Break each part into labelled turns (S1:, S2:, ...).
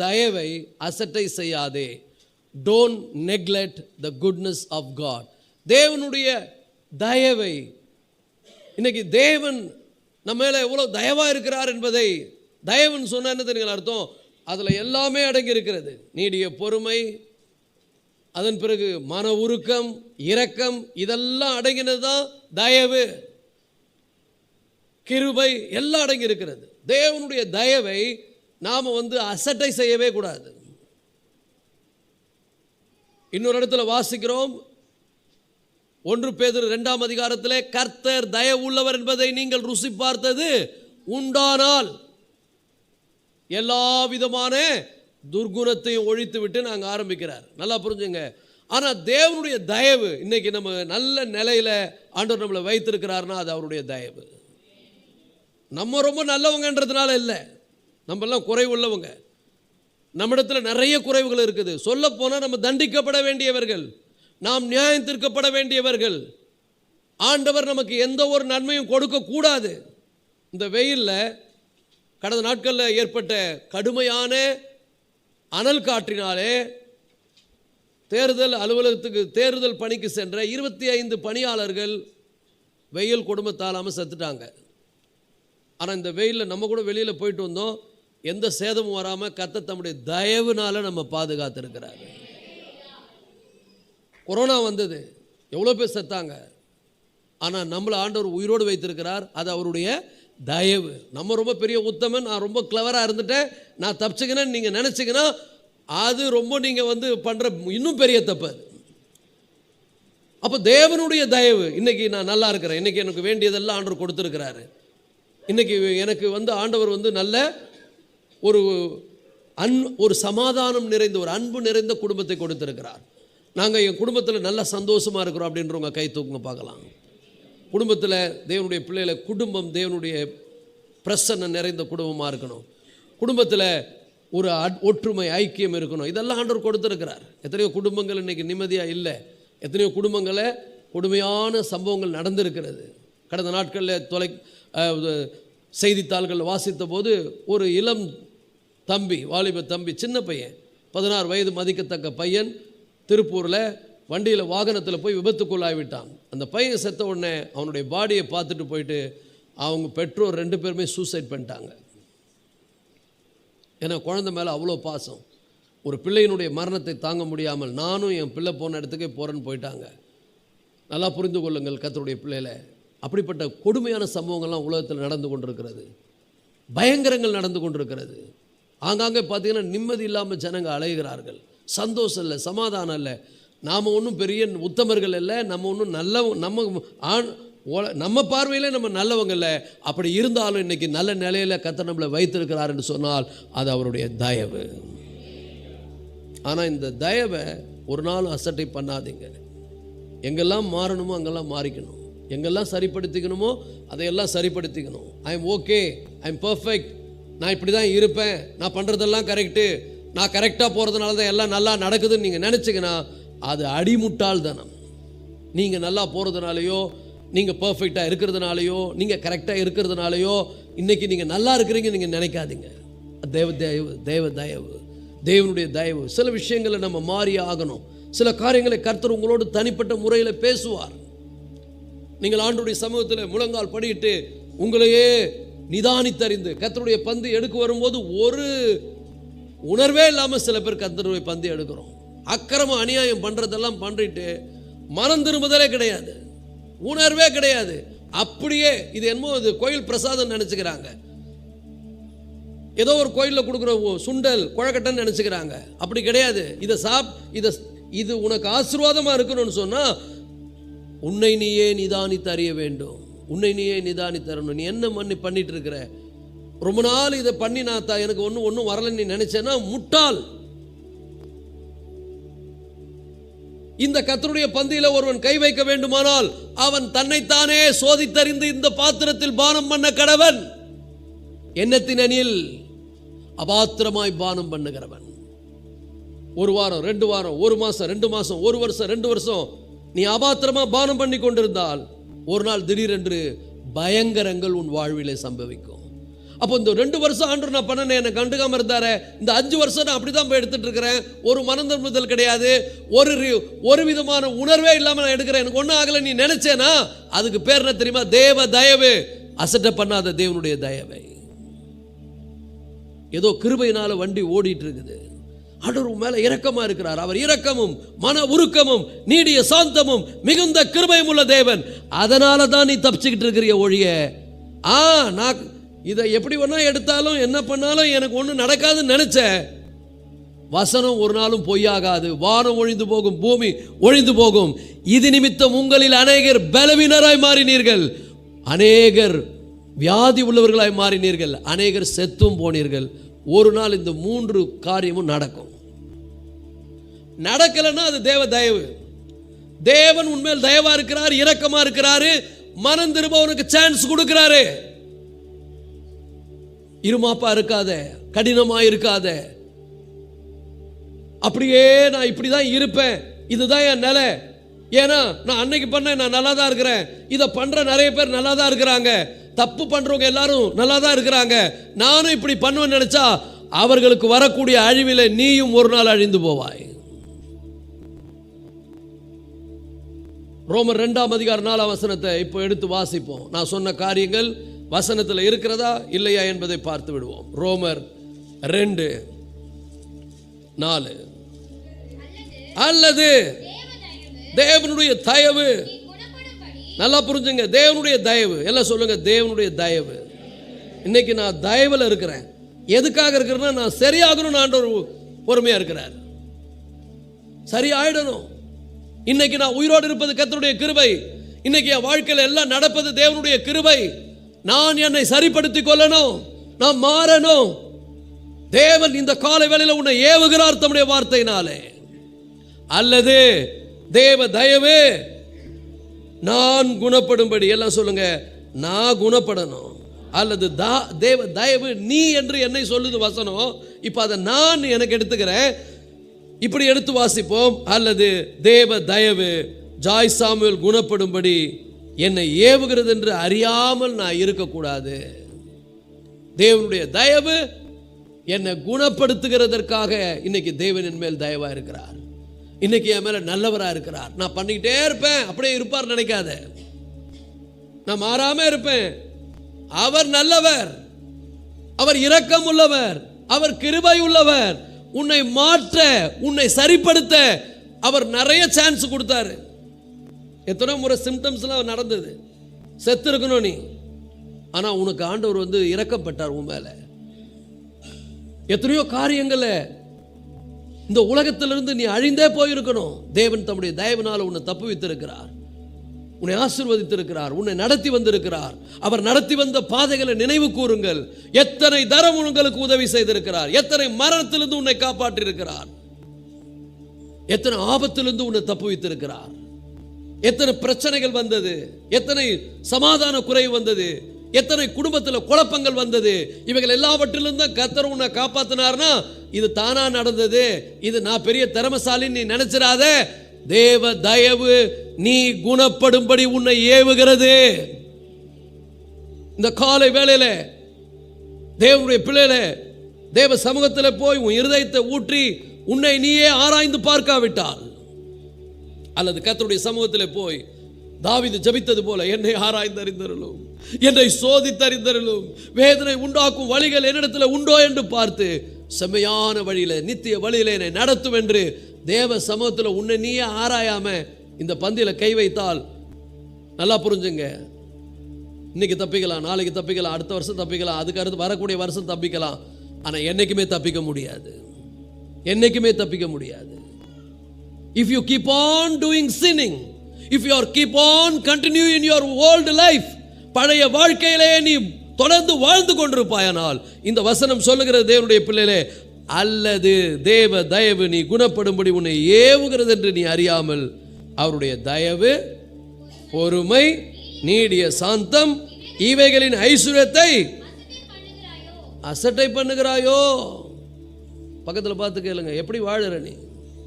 S1: தயவை அசட்டை செய்யாதே. Don't neglect the goodness of God. தேவனுடைய தயவை, இன்னைக்கு தேவன் நம்ம மேலே எவ்வளோ தயவாக இருக்கிறார் என்பதை, தயவுன்னு சொன்ன என்ன தெரியுங்களா அர்த்தம்? அதில் எல்லாமே அடங்கி இருக்கிறது. நீடிய பொறுமை, அதன் பிறகு மன உருக்கம், இரக்கம், இதெல்லாம் அடங்கினது தான் தயவு. கிருபை எல்லாம் அடங்கி இருக்கிறது. தேவனுடைய தயவை நாம் அசட்டை செய்யவே கூடாது. இன்னொரு இடத்துல வாசிக்கிறோம், 1 பேதுரு 2ஆம் அதிகாரத்திலே, கர்த்தர் தயவு உள்ளவர் என்பதை நீங்கள் ருசி பார்த்தது உண்டானால் எல்லா விதமான துர்குணத்தையும் ஒழித்து விட்டு நாங்கள் ஆரம்பிக்கிறார். நல்லா புரிஞ்சுங்க. ஆனால் தேவனுடைய தயவு இன்னைக்கு நம்ம நல்ல நிலையில் ஆண்டவர் நம்மளை வைத்திருக்கிறார்னா அது அவருடைய தயவு. நம்ம ரொம்ப நல்லவங்கன்றதுனால இல்லை, நம்மெல்லாம் குறைவுள்ளவங்க. நம்மிடத்தில் நிறைய குறைவுகள் இருக்குது. சொல்ல போனால் நம்ம தண்டிக்கப்பட வேண்டியவர்கள், நாம் நியாயம் தீர்க்கப்பட வேண்டியவர்கள். ஆண்டவர் நமக்கு எந்த ஒரு நன்மையும் கொடுக்கக்கூடாது. இந்த வெயிலில் கடந்த நாட்களில் ஏற்பட்ட கடுமையான அனல் காற்றினாலே தேர்தல் அலுவலகத்துக்கு தேர்தல் பணிக்கு சென்ற 25 பணியாளர்கள் வெயில் குடும்பத்தாலாமல் செத்துட்டாங்க. ஆனால் இந்த வெயிலில் நம்ம கூட வெளியில் போயிட்டு வந்தோம், எந்த சேதமும் வராமல் கர்த்தர் தம்முடைய தயவுனால நம்ம பாதுகாத்திருக்கிறார். கொரோனா வந்தது, எவ்வளோ பேர் செத்தாங்க. ஆனால் நம்மளை ஆண்டவர் உயிரோடு வைத்திருக்கிறார். அது அவருடைய தயவு. நம்ம ரொம்ப பெரிய உத்தமன், நான் ரொம்ப கிளவராக இருந்துட்டேன், நான் தப்பிச்சுக்கினேன்னு நீங்கள் நினச்சிங்கன்னா அது ரொம்ப நீங்கள் பண்ணுற இன்னும் பெரிய தப்பு. அப்போ தேவனுடைய தயவு. இன்றைக்கி நான் நல்லா இருக்கிறேன், இன்றைக்கி எனக்கு வேண்டியதெல்லாம் ஆண்டவர் கொடுத்துருக்கிறாரு. இன்றைக்கி எனக்கு ஆண்டவர் நல்ல ஒரு சமாதானம் நிறைந்த, ஒரு அன்பு நிறைந்த குடும்பத்தை கொடுத்துருக்கிறார். நாங்கள் என் குடும்பத்தில் நல்ல சந்தோஷமாக இருக்கிறோம் அப்படின்றவங்க கை தூக்குங்க பார்க்கலாம். குடும்பத்தில் தேவனுடைய பிள்ளைகளை, குடும்பம் தேவனுடைய பிரசன்னம் நிறைந்த குடும்பமாக இருக்கணும். குடும்பத்தில் ஒரு ஒற்றுமை, ஐக்கியம் இருக்கணும். இதெல்லாம் ஆண்டவர் கொடுத்துருக்கிறார். எத்தனையோ குடும்பங்கள் இன்றைக்கி நிம்மதியாக இல்லை. எத்தனையோ குடும்பங்களில் கொடுமையான சம்பவங்கள் நடந்திருக்கிறது. கடந்த நாட்களில் செய்தித்தாள்கள் வாசித்த போது ஒரு இளம் தம்பி, வாலிப தம்பி, சின்ன பையன், 16 வயது மதிக்கத்தக்க பையன், திருப்பூரில் வண்டியில் வாகனத்தில் போய் விபத்துக்குள்ளாகிவிட்டான். அந்த பையன் செத்த உடனே அவனுடைய பாடியை பார்த்துட்டு போயிட்டு அவங்க பெற்றோர் 2 பேருமே சூசைட் பண்ணிட்டாங்க. ஏன்னா குழந்தை மேலே அவ்வளோ பாசம். ஒரு பிள்ளையினுடைய மரணத்தை தாங்க முடியாமல் நானும் என் பிள்ளை போன இடத்துக்கே போகிறேன்னு போயிட்டாங்க. நல்லா புரிந்து கொள்ளுங்கள் கர்த்தருடைய பிள்ளைகளை. அப்படிப்பட்ட கொடுமையான சம்பவங்கள்லாம் உலகத்தில் நடந்து கொண்டிருக்கிறது. பயங்கரங்கள் நடந்து கொண்டிருக்கிறது. ஆங்காங்கே பார்த்தீங்கன்னா நிம்மதி இல்லாமல் ஜனங்க அலைகிறார்கள். சந்தோஷம் இல்லை, சமாதானம் இல்லை. நாம் ஒன்றும் பெரிய உத்தமர்கள் இல்லை, நம்ம ஒன்றும் நம்ம பார்வையில் நம்ம நல்லவங்க இல்லை. அப்படி இருந்தாலும் இன்றைக்கி நல்ல நிலையில் கர்த்தர் நம்மளை வைத்திருக்கிறார் என்று சொன்னால் அது அவருடைய தயவு. ஆனால் இந்த தயவை ஒரு நாள் அசட்டை பண்ணாதீங்க. எங்கெல்லாம் மாறணுமோ அங்கெல்லாம் மாறிக்கணும், எங்கெல்லாம் சரிப்படுத்திக்கணுமோ அதையெல்லாம் சரிப்படுத்திக்கணும். I am okay, I am perfect, நான் இப்படி தான் இருப்பேன், நான் பண்ணுறதெல்லாம் கரெக்டு, நான் கரெக்டாக போகிறதுனால தான் எல்லாம் நல்லா நடக்குதுன்னு நீங்கள் நினச்சிங்கன்னா அது அடிமுட்டாள் தனம். நீங்கள் நல்லா போகிறதுனாலையோ, நீங்கள் பர்ஃபெக்டாக இருக்கிறதுனாலையோ, நீங்கள் கரெக்டாக இருக்கிறதுனாலையோ இன்றைக்கி நீங்கள் நல்லா இருக்கிறீங்க நீங்கள் நினைக்காதீங்க. தேவனுடைய தயவு. சில விஷயங்களை நம்ம மாறி ஆகணும். சில காரியங்களை கர்த்தர் உங்களோடு தனிப்பட்ட முறையில் பேசுவார். நீங்கள் ஆண்டவருடைய சமூகத்தில் முழங்கால் படியிட்டு உங்களையே நிதானித்தறிந்து கர்த்தருடைய பந்து எடுக்க வரும்போது ஒரு உணர்வே இல்லாமல் சில பேர் கர்த்தருடைய பந்து எடுக்கிறோம். அக்கிரமம் அநியாயம் பண்ணுறதெல்லாம் பண்ணிட்டு மனம் திரும்புதலே கிடையாது, உணர்வே கிடையாது. அப்படியே இது என்னமோ இது கோயில் பிரசாதம் நினச்சிக்கிறாங்க. ஏதோ ஒரு கோயிலில் கொடுக்குற சுண்டல் குழக்கட்டைன்னு நினச்சிக்கிறாங்க. அப்படி கிடையாது. இது உனக்கு ஆசீர்வாதமாக இருக்கணும்னு சொன்னால் உன்னை நீயே நிதானித்து அறிய வேண்டும். உன்னை நீயே நிதானித்தரணும். நீ என்ன பண்ணிட்டு இருக்கிற, ரொம்ப நாள் இதை பண்ணி நான் எனக்கு ஒன்றும் வரலன்னு நீ நினைச்சேன்னா முட்டாள். இந்த கர்த்தருடைய பந்தியில் ஒருவன் கை வைக்க வேண்டுமானால் அவன் தன்னைத்தானே சோதித்தறிந்து இந்த பாத்திரத்தில் பானம் பண்ண கடவன். எண்ணத்தின் அணியில் அபாத்திரமாய் பானம் பண்ணுகிறவன். 1 வாரம் 2 வாரம் 1 மாசம் 2 மாசம் 1 வருஷம் 2 வருஷம் நீ அபாத்திரமா பானம் பண்ணி கொண்டிருந்தால் ஒரு நாள் திடீரென்று பயங்கரங்கள் உன் வாழ்விலே சம்பவிக்கும். அப்போ இந்த 2 வருஷம் ஆண்டவர் நான் பண்ணனே என்னை கண்டுக்காம இருந்தாரு, இந்த 5 வருஷம் நான் அப்படி தான் போய் எடுத்துட்டு இருக்கிறேன், ஒரு மனம் திரும்புதல் கிடையாது, ஒரு விதமான உணர்வே இல்லாமல் நான் எடுக்கிறேன், எனக்கு ஒன்றும் ஆகலை நீ நினைச்சேனா, அதுக்கு பேர் என்ன தெரியுமா? தேவ தயவு. அசட்டை பண்ணாத தேவனுடைய தயவை. ஏதோ கிருபையினால வண்டி ஓடிட்டு இருக்குது. ஆண்டவர் மேல இரக்கமா இருக்கிறார். அவர் இரக்கமும் மன உருக்கமும் நீடிய சாந்தமும் மிகுந்த கிருபையும் உள்ள தேவன். அதனால தான் நீ தப்பிச்சுக்கிட்டு இருக்கிற ஒழிய நான் இதை எப்படி வேணா எடுத்தாலும் என்ன பண்ணாலும் எனக்கு ஒன்றும் நடக்காதுன்னு நினைச்ச. வசனம் ஒரு நாளும் பொய்யாகாது. வானம் ஒழிந்து போகும், பூமி ஒழிந்து போகும். இது நிமித்தம் உங்களில் அநேகர் பலவீனராய் மாறினீர்கள், அநேகர் வியாதி உள்ளவர்களாய் மாறினீர்கள், அநேகர் செத்தும் போனீர்கள். ஒரு நாள் இந்த 3 காரியமும் நடக்கும். நடக்கலைன்னா அது தேவ தயவு. தேவன் உண்மையில் தயவா இருக்கிறார், இரக்கமா இருக்கிறாரு, மனம் திரும்பவனுக்கு சான்ஸ் கொடுக்கிறாரு. இருமாப்பா இருக்காத, கடினமா இருக்காத, அப்படியே நான் இப்படிதான் இருப்பேன், இதுதான் என் நிலை, ஏன்னா நான் அன்னைக்கு பண்ண நான் நல்லா தான் இருக்கிறேன், இதை பண்ற நிறைய பேர் நல்லா தான் இருக்கிறாங்க, தப்பு பண்றவங்க எல்லாரும் நல்லா தான் இருக்கிறாங்க, நானும் இப்படி பண்ணுவேன்னு நினைச்சா அவர்களுக்கு வரக்கூடிய அழிவில நீயும் ஒரு நாள் அழிந்து போவாய். ரோமர் 2ஆம் அதிகாரம் 4ஆம் வசனத்தை இப்போ எடுத்து வாசிப்போம். நான் சொன்ன காரியங்கள் வசனத்தில் இருக்கிறதா இல்லையா என்பதை பார்த்து விடுவோம். ரோமர் 2:4. அல்லது தேவனுடைய தயவு, நல்லா புரிஞ்சுங்க, தேவனுடைய தயவு. எல்லாம் சொல்லுங்க, தேவனுடைய தயவு. இன்னைக்கு நான் தயவுல இருக்கிறேன். எதுக்காக இருக்கிறேன்னா நான் சரியாகணும். ஆண்டவர் பொறுமையா இருக்கிறார், சரியாயிடணும். இன்னைக்கு நான் உயிரோடு இருப்பது கர்த்தருடைய கிருபை. இன்னைக்கு என் வாழ்க்கையில் எல்லாம் நடப்பது தேவனுடைய கிருபை. நான் என்னை சரிப்படுத்திக் கொள்ளணும், நான் மாறணும். தேவன் இந்த காலை வேளையில் உன்னை ஏவுகிறார் தம்முடைய வார்த்தையினாலே. அல்லது தேவ தயவு நான் குணப்படும்படி, எல்லாம் சொல்லுங்க, நான் குணப்படணும். அல்லது தேவ தயவு நீ என்று என்னை சொல்லுது வசனம். இப்ப அதை நான் எனக்கு எடுத்துக்கிறேன். இப்படி எடுத்து வாசிப்போம். அல்லது தேவ தயவு ஜாய் சாமுவேல் குணப்படும்படி என்னை ஏவுகிறது என்று அறியாமல் நான் இருக்கக்கூடாது. தேவனுடைய தயவு என்னை குணப்படுத்துகிறதற்காக இன்னைக்கு தேவன் என் மேல் தயவா இருக்கிறார். இன்னைக்கு என் மேல நல்லவரா இருக்கிறார். நான் பண்ணிக்கிட்டே இருப்பேன், அப்படியே இருப்பார் நினைக்காத. நான் மாறாம இருப்பேன். அவர் நல்லவர், அவர் இரக்கம் உள்ளவர், அவர் கிருபை உள்ளவர். உன்னை மாற்ற, உன்னை சரிப்படுத்த அவர் நிறைய சான்ஸ் கொடுத்தாரு. எத்தனை முறை சிம்டம்ஸ்லாம் நடந்தது, செத்து இருக்கணும் நீ, ஆனா உனக்கு ஆண்டவர் இரக்கப்பட்டார் உன் மேல. எத்தனையோ காரியங்கள இந்த உலகத்திலிருந்து நீ அழிந்தே போயிருக்கணும். தேவன் தம்முடைய தயவினால் உன்னை தப்பு வைத்திருக்கிறார், உன்னை ஆசீர்வதித்திருக்கிறார், உன்னை நடத்தி வந்திருக்கிறார். அவர் நடத்தி வந்த பாதைகளை நினைவு கூறுங்கள். எத்தனை தரம் உங்களுக்கு உதவி செய்திருக்கிறார், எத்தனை மரணத்திலிருந்து உன்னை காப்பாற்றி இருக்கிறார், எத்தனை ஆபத்திலிருந்து உன்னை தப்பு வைத்திருக்கிறார். எத்தனை பிரச்சனைகள் வந்தது, எத்தனை சமாதான குறைவு வந்தது, எத்தனை குடும்பத்தில் குழப்பங்கள் வந்தது. இவைகள் எல்லாவற்றிலிருந்து கர்த்தர் உன்னை காப்பாத்தினார்னா இது தானா நடந்தது, இது நான் பெரிய திறமசாலின்னு நீ நினைச்சிடாத. தேவ தயவு நீ குணப்படும்படி உன்னை ஏவுகிறது. இந்த காலை வேளையில தேவனுடைய பிள்ளையில தேவ சமூகத்தில் போய் உன் இருதயத்தை ஊற்றி உன்னை நீயே ஆராய்ந்து பார்க்காவிட்டால், அல்லது கர்த்தருடைய சமூகத்தில் போய் தாவீது ஜெபித்தது போல என்னை ஆராய்ந்தறிந்தருளும், என்னை சோதித்தறிந்தருளும், வேதனை உண்டாக்கும் வழிகள் என்னிடத்தில் உண்டோ என்று பார்த்து செம்மையான வழியில நித்திய வழியில என்னை நடத்தும் என்று தேவ சமூகத்தில் உன்னை நீயே ஆராயாம இந்த பந்தியில கை வைத்தால், நல்லா புரிஞ்சுங்க, இன்னைக்கு தப்பிக்கலாம், நாளைக்கு தப்பிக்கலாம், அடுத்த வருஷம் தப்பிக்கலாம், அதுக்கு அடுத்து வரக்கூடிய வருஷம் தப்பிக்கலாம், ஆனா என்னைக்குமே தப்பிக்க முடியாது, என்னைக்குமே தப்பிக்க முடியாது. If you keep on doing sinning, if you are keep on continue in your old life, பழைய வாழ்க்கையிலே நீ தொடர்ந்து வாழ்ந்து கொண்டிருப்பாயானால், இந்த வசனம் சொல்லுகிறது தேவனுடைய பிள்ளைகளே, அல்லது தேவ தயவு நீ குணப்படும்படி உன்னை ஏவுகிறது என்று நீ அறியாமல் அவருடைய தயவு, பொறுமை, நீடிய சாந்தம் இவைகளின் ஐஸ்வர்யத்தை அசட்டை பண்ணுகிறாயோ. பக்கத்தில் பார்த்து கேளுங்க, எப்படி வாழுற நீ?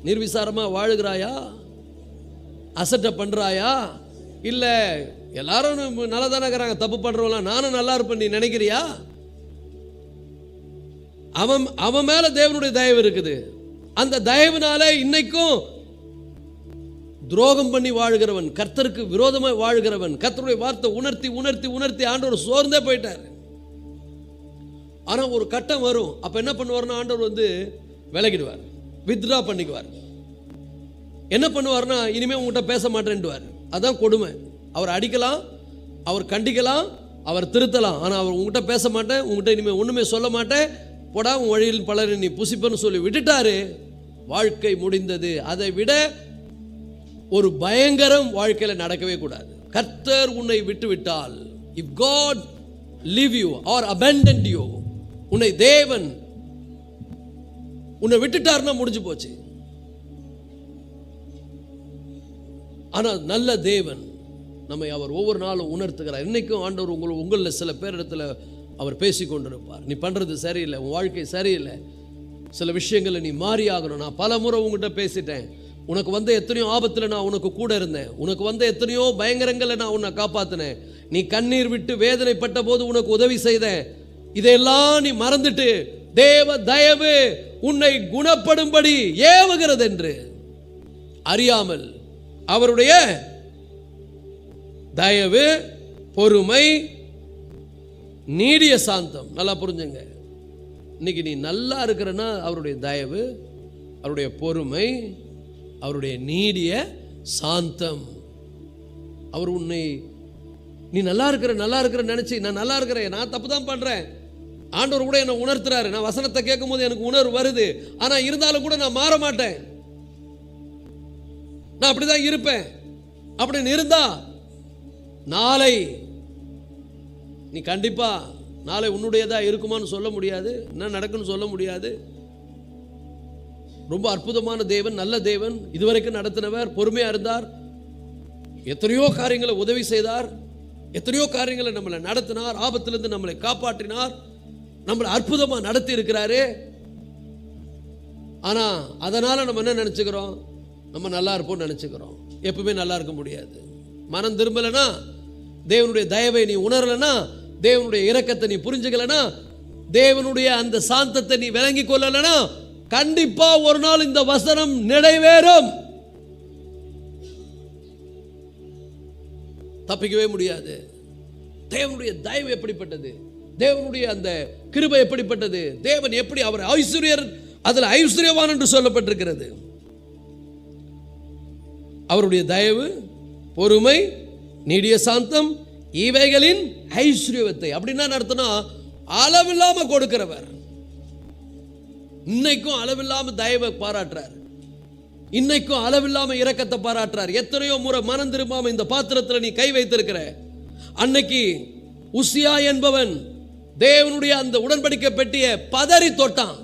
S1: நிர்விசாரமா வாழுகிறாயா? அசட்டை பண்றாயா? இல்ல எல்லாரும் நல்லா தானே இருக்கிறாங்க, தப்பு பண்றவங்களாம் நானும் நல்லா இருப்பேன் நீ நினைக்கிறியா? அவன் மேல தேவனுடைய தயவு இருக்குது. அந்த தயவுனால இன்னைக்கும் துரோகம் பண்ணி வாழ்கிறவன், கர்த்தருக்கு விரோதமாய் வாழ்கிறவன், கர்த்தருடைய வார்த்தை உணர்த்தி உணர்த்தி உணர்த்தி ஆண்டவர் சோர்ந்தே போயிட்டார். ஆனா ஒரு கட்டம் வரும், அப்ப என்ன பண்ணுவார்னா ஆண்டவர் விலகிடுவார், வித்ரா பண்ணிக்குவார். என்ன பண்ணுவார்னா இனிமே உங்ககிட்ட பேச மாட்டேன்டுவார். அதான் கொடுமை. அவர் அடிக்கலாம், அவர் கண்டிக்கலாம், அவர் திருத்தலாம், ஆனா அவர் உங்ககிட்ட பேச மாட்டேன், உங்ககிட்ட இனிமே ஒண்ணுமே சொல்ல மாட்டேன், போடா உன் வழியில் பலரை நீ புசிப்பன்னு சொல்லி விட்டுட்டாரு. வாழ்க்கை முடிந்தது. அதை விட ஒரு பயங்கரம் வாழ்க்கையில நடக்கவே கூடாது. கர்த்தர் உன்னை விட்டு விட்டால், if God leave you or abandoned you, உன்னை தேவன் உன்னை விட்டுட்டார்னா முடிஞ்சு போச்சு. ஆனா நல்ல தேவன் நம்மை அவர் ஒவ்வொரு நாளும் உணர்த்துகிறார். இன்னைக்கும் ஆண்டவர் உங்களில் சில பேரிடத்துல அவர் பேசி கொண்டிருப்பார். நீ பண்றது சரியில்லை, உன் வாழ்க்கை சரியில்லை, சில விஷயங்களை நீ மாறி ஆகணும். நான் பல முறை உங்ககிட்ட பேசிட்டேன். உனக்கு எத்தனையோ ஆபத்தில் நான் உனக்கு கூட இருந்தேன். உனக்கு எத்தனையோ பயங்கரங்களை நான் உன்னை காப்பாத்தினேன். நீ கண்ணீர் விட்டு வேதனைப்பட்ட போது உனக்கு உதவி செய்தேன். இதையெல்லாம் நீ மறந்துட்டு தேவ தயவு உன்னை குணப்படும்படி ஏவுகிறது என்று அறியாமல் அவருடைய தயவு, பொறுமை, நீடிய சாந்தம். நல்லா புரிஞ்சுங்க. இன்னைக்கு நீ நல்லா இருக்கிறன்னா அவருடைய தயவு, அவருடைய பொறுமை, அவருடைய நீடிய சாந்தம். அவர் உன்னை நீ நல்லா இருக்கிற நினைச்சு, நான் நல்லா இருக்கிறேன், நான் தப்பு தான் பண்றேன், ஆண்டவர் கூட என்னை உணர்த்துறாரு. நான் வசனத்தை கேட்கும் போது எனக்கு உணர்வு வருது, ஆனா இருந்தாலும் கூட நான் மாற மாட்டேன், நான் அப்படிதான் இருப்பேன் அப்படின்னு இருந்தா நாளை நீ கண்டிப்பா நாளை உன்னுடையதா இருக்குமான்னு சொல்ல முடியாது, என்ன நடக்குன்னு சொல்ல முடியாது. ரொம்ப அற்புதமான தேவன், நல்ல தேவன், இதுவரைக்கும் நடத்தினவர், பொறுமையா இருந்தார், எத்தனையோ காரியங்களை உதவி செய்தார், எத்தனையோ காரியங்களை நம்மளை நடத்தினார், ஆபத்திலிருந்து நம்மளை காப்பாற்றினார், நம்மளை அற்புதமா நடத்தி இருக்கிறாரு. ஆனா அதனால நம்ம என்ன நினைச்சுக்கிறோம்? நம்ம நல்லா இருப்போம் நினைச்சுக்கிறோம். எப்பவுமே நல்லா இருக்க முடியாது. மனம் திரும்பலனா, தேவனுடைய தயவை நீ உணரலனா, தேவனுடைய இரக்கத்தை நீ புரிஞ்சுக்கலனா, தேவனுடைய அந்த சாந்தத்தை நீ விளங்கி கொள்ளலனா, கண்டிப்பா ஒரு நாள் இந்த வசனம் நிறைவேறும், தப்பிக்கவே முடியாது. தேவனுடைய தயவு எப்படிப்பட்டது, தேவனுடைய அந்த கிருபை எப்படிப்பட்டது, தேவன் எப்படி அவர் ஐஸ்வர்யர், அதில் ஐஸ்வர்யவான் என்று சொல்லப்பட்டிருக்கிறது. அவருடைய தயவு, பொறுமை, நீடிய சாந்தம், இவைகளின் ஐஸ்வர்யத்தை. அப்படின்னா நடத்தினா அளவில்லாம கொடுக்கிறவர். இன்னைக்கும் அளவில்லாம தயவை பாராட்டுறார், இன்னைக்கும் அளவில்லாம இரக்கத்தை பாராட்டுறார். எத்தனையோ முறை மனம் திரும்பாம இந்த பாத்திரத்தில் நீ கை வைத்திருக்கிற. அன்னைக்கு உசியா என்பவன் தேவனுடைய அந்த உடன்படிக்கை பெட்டியை பதறி தொட்டான்,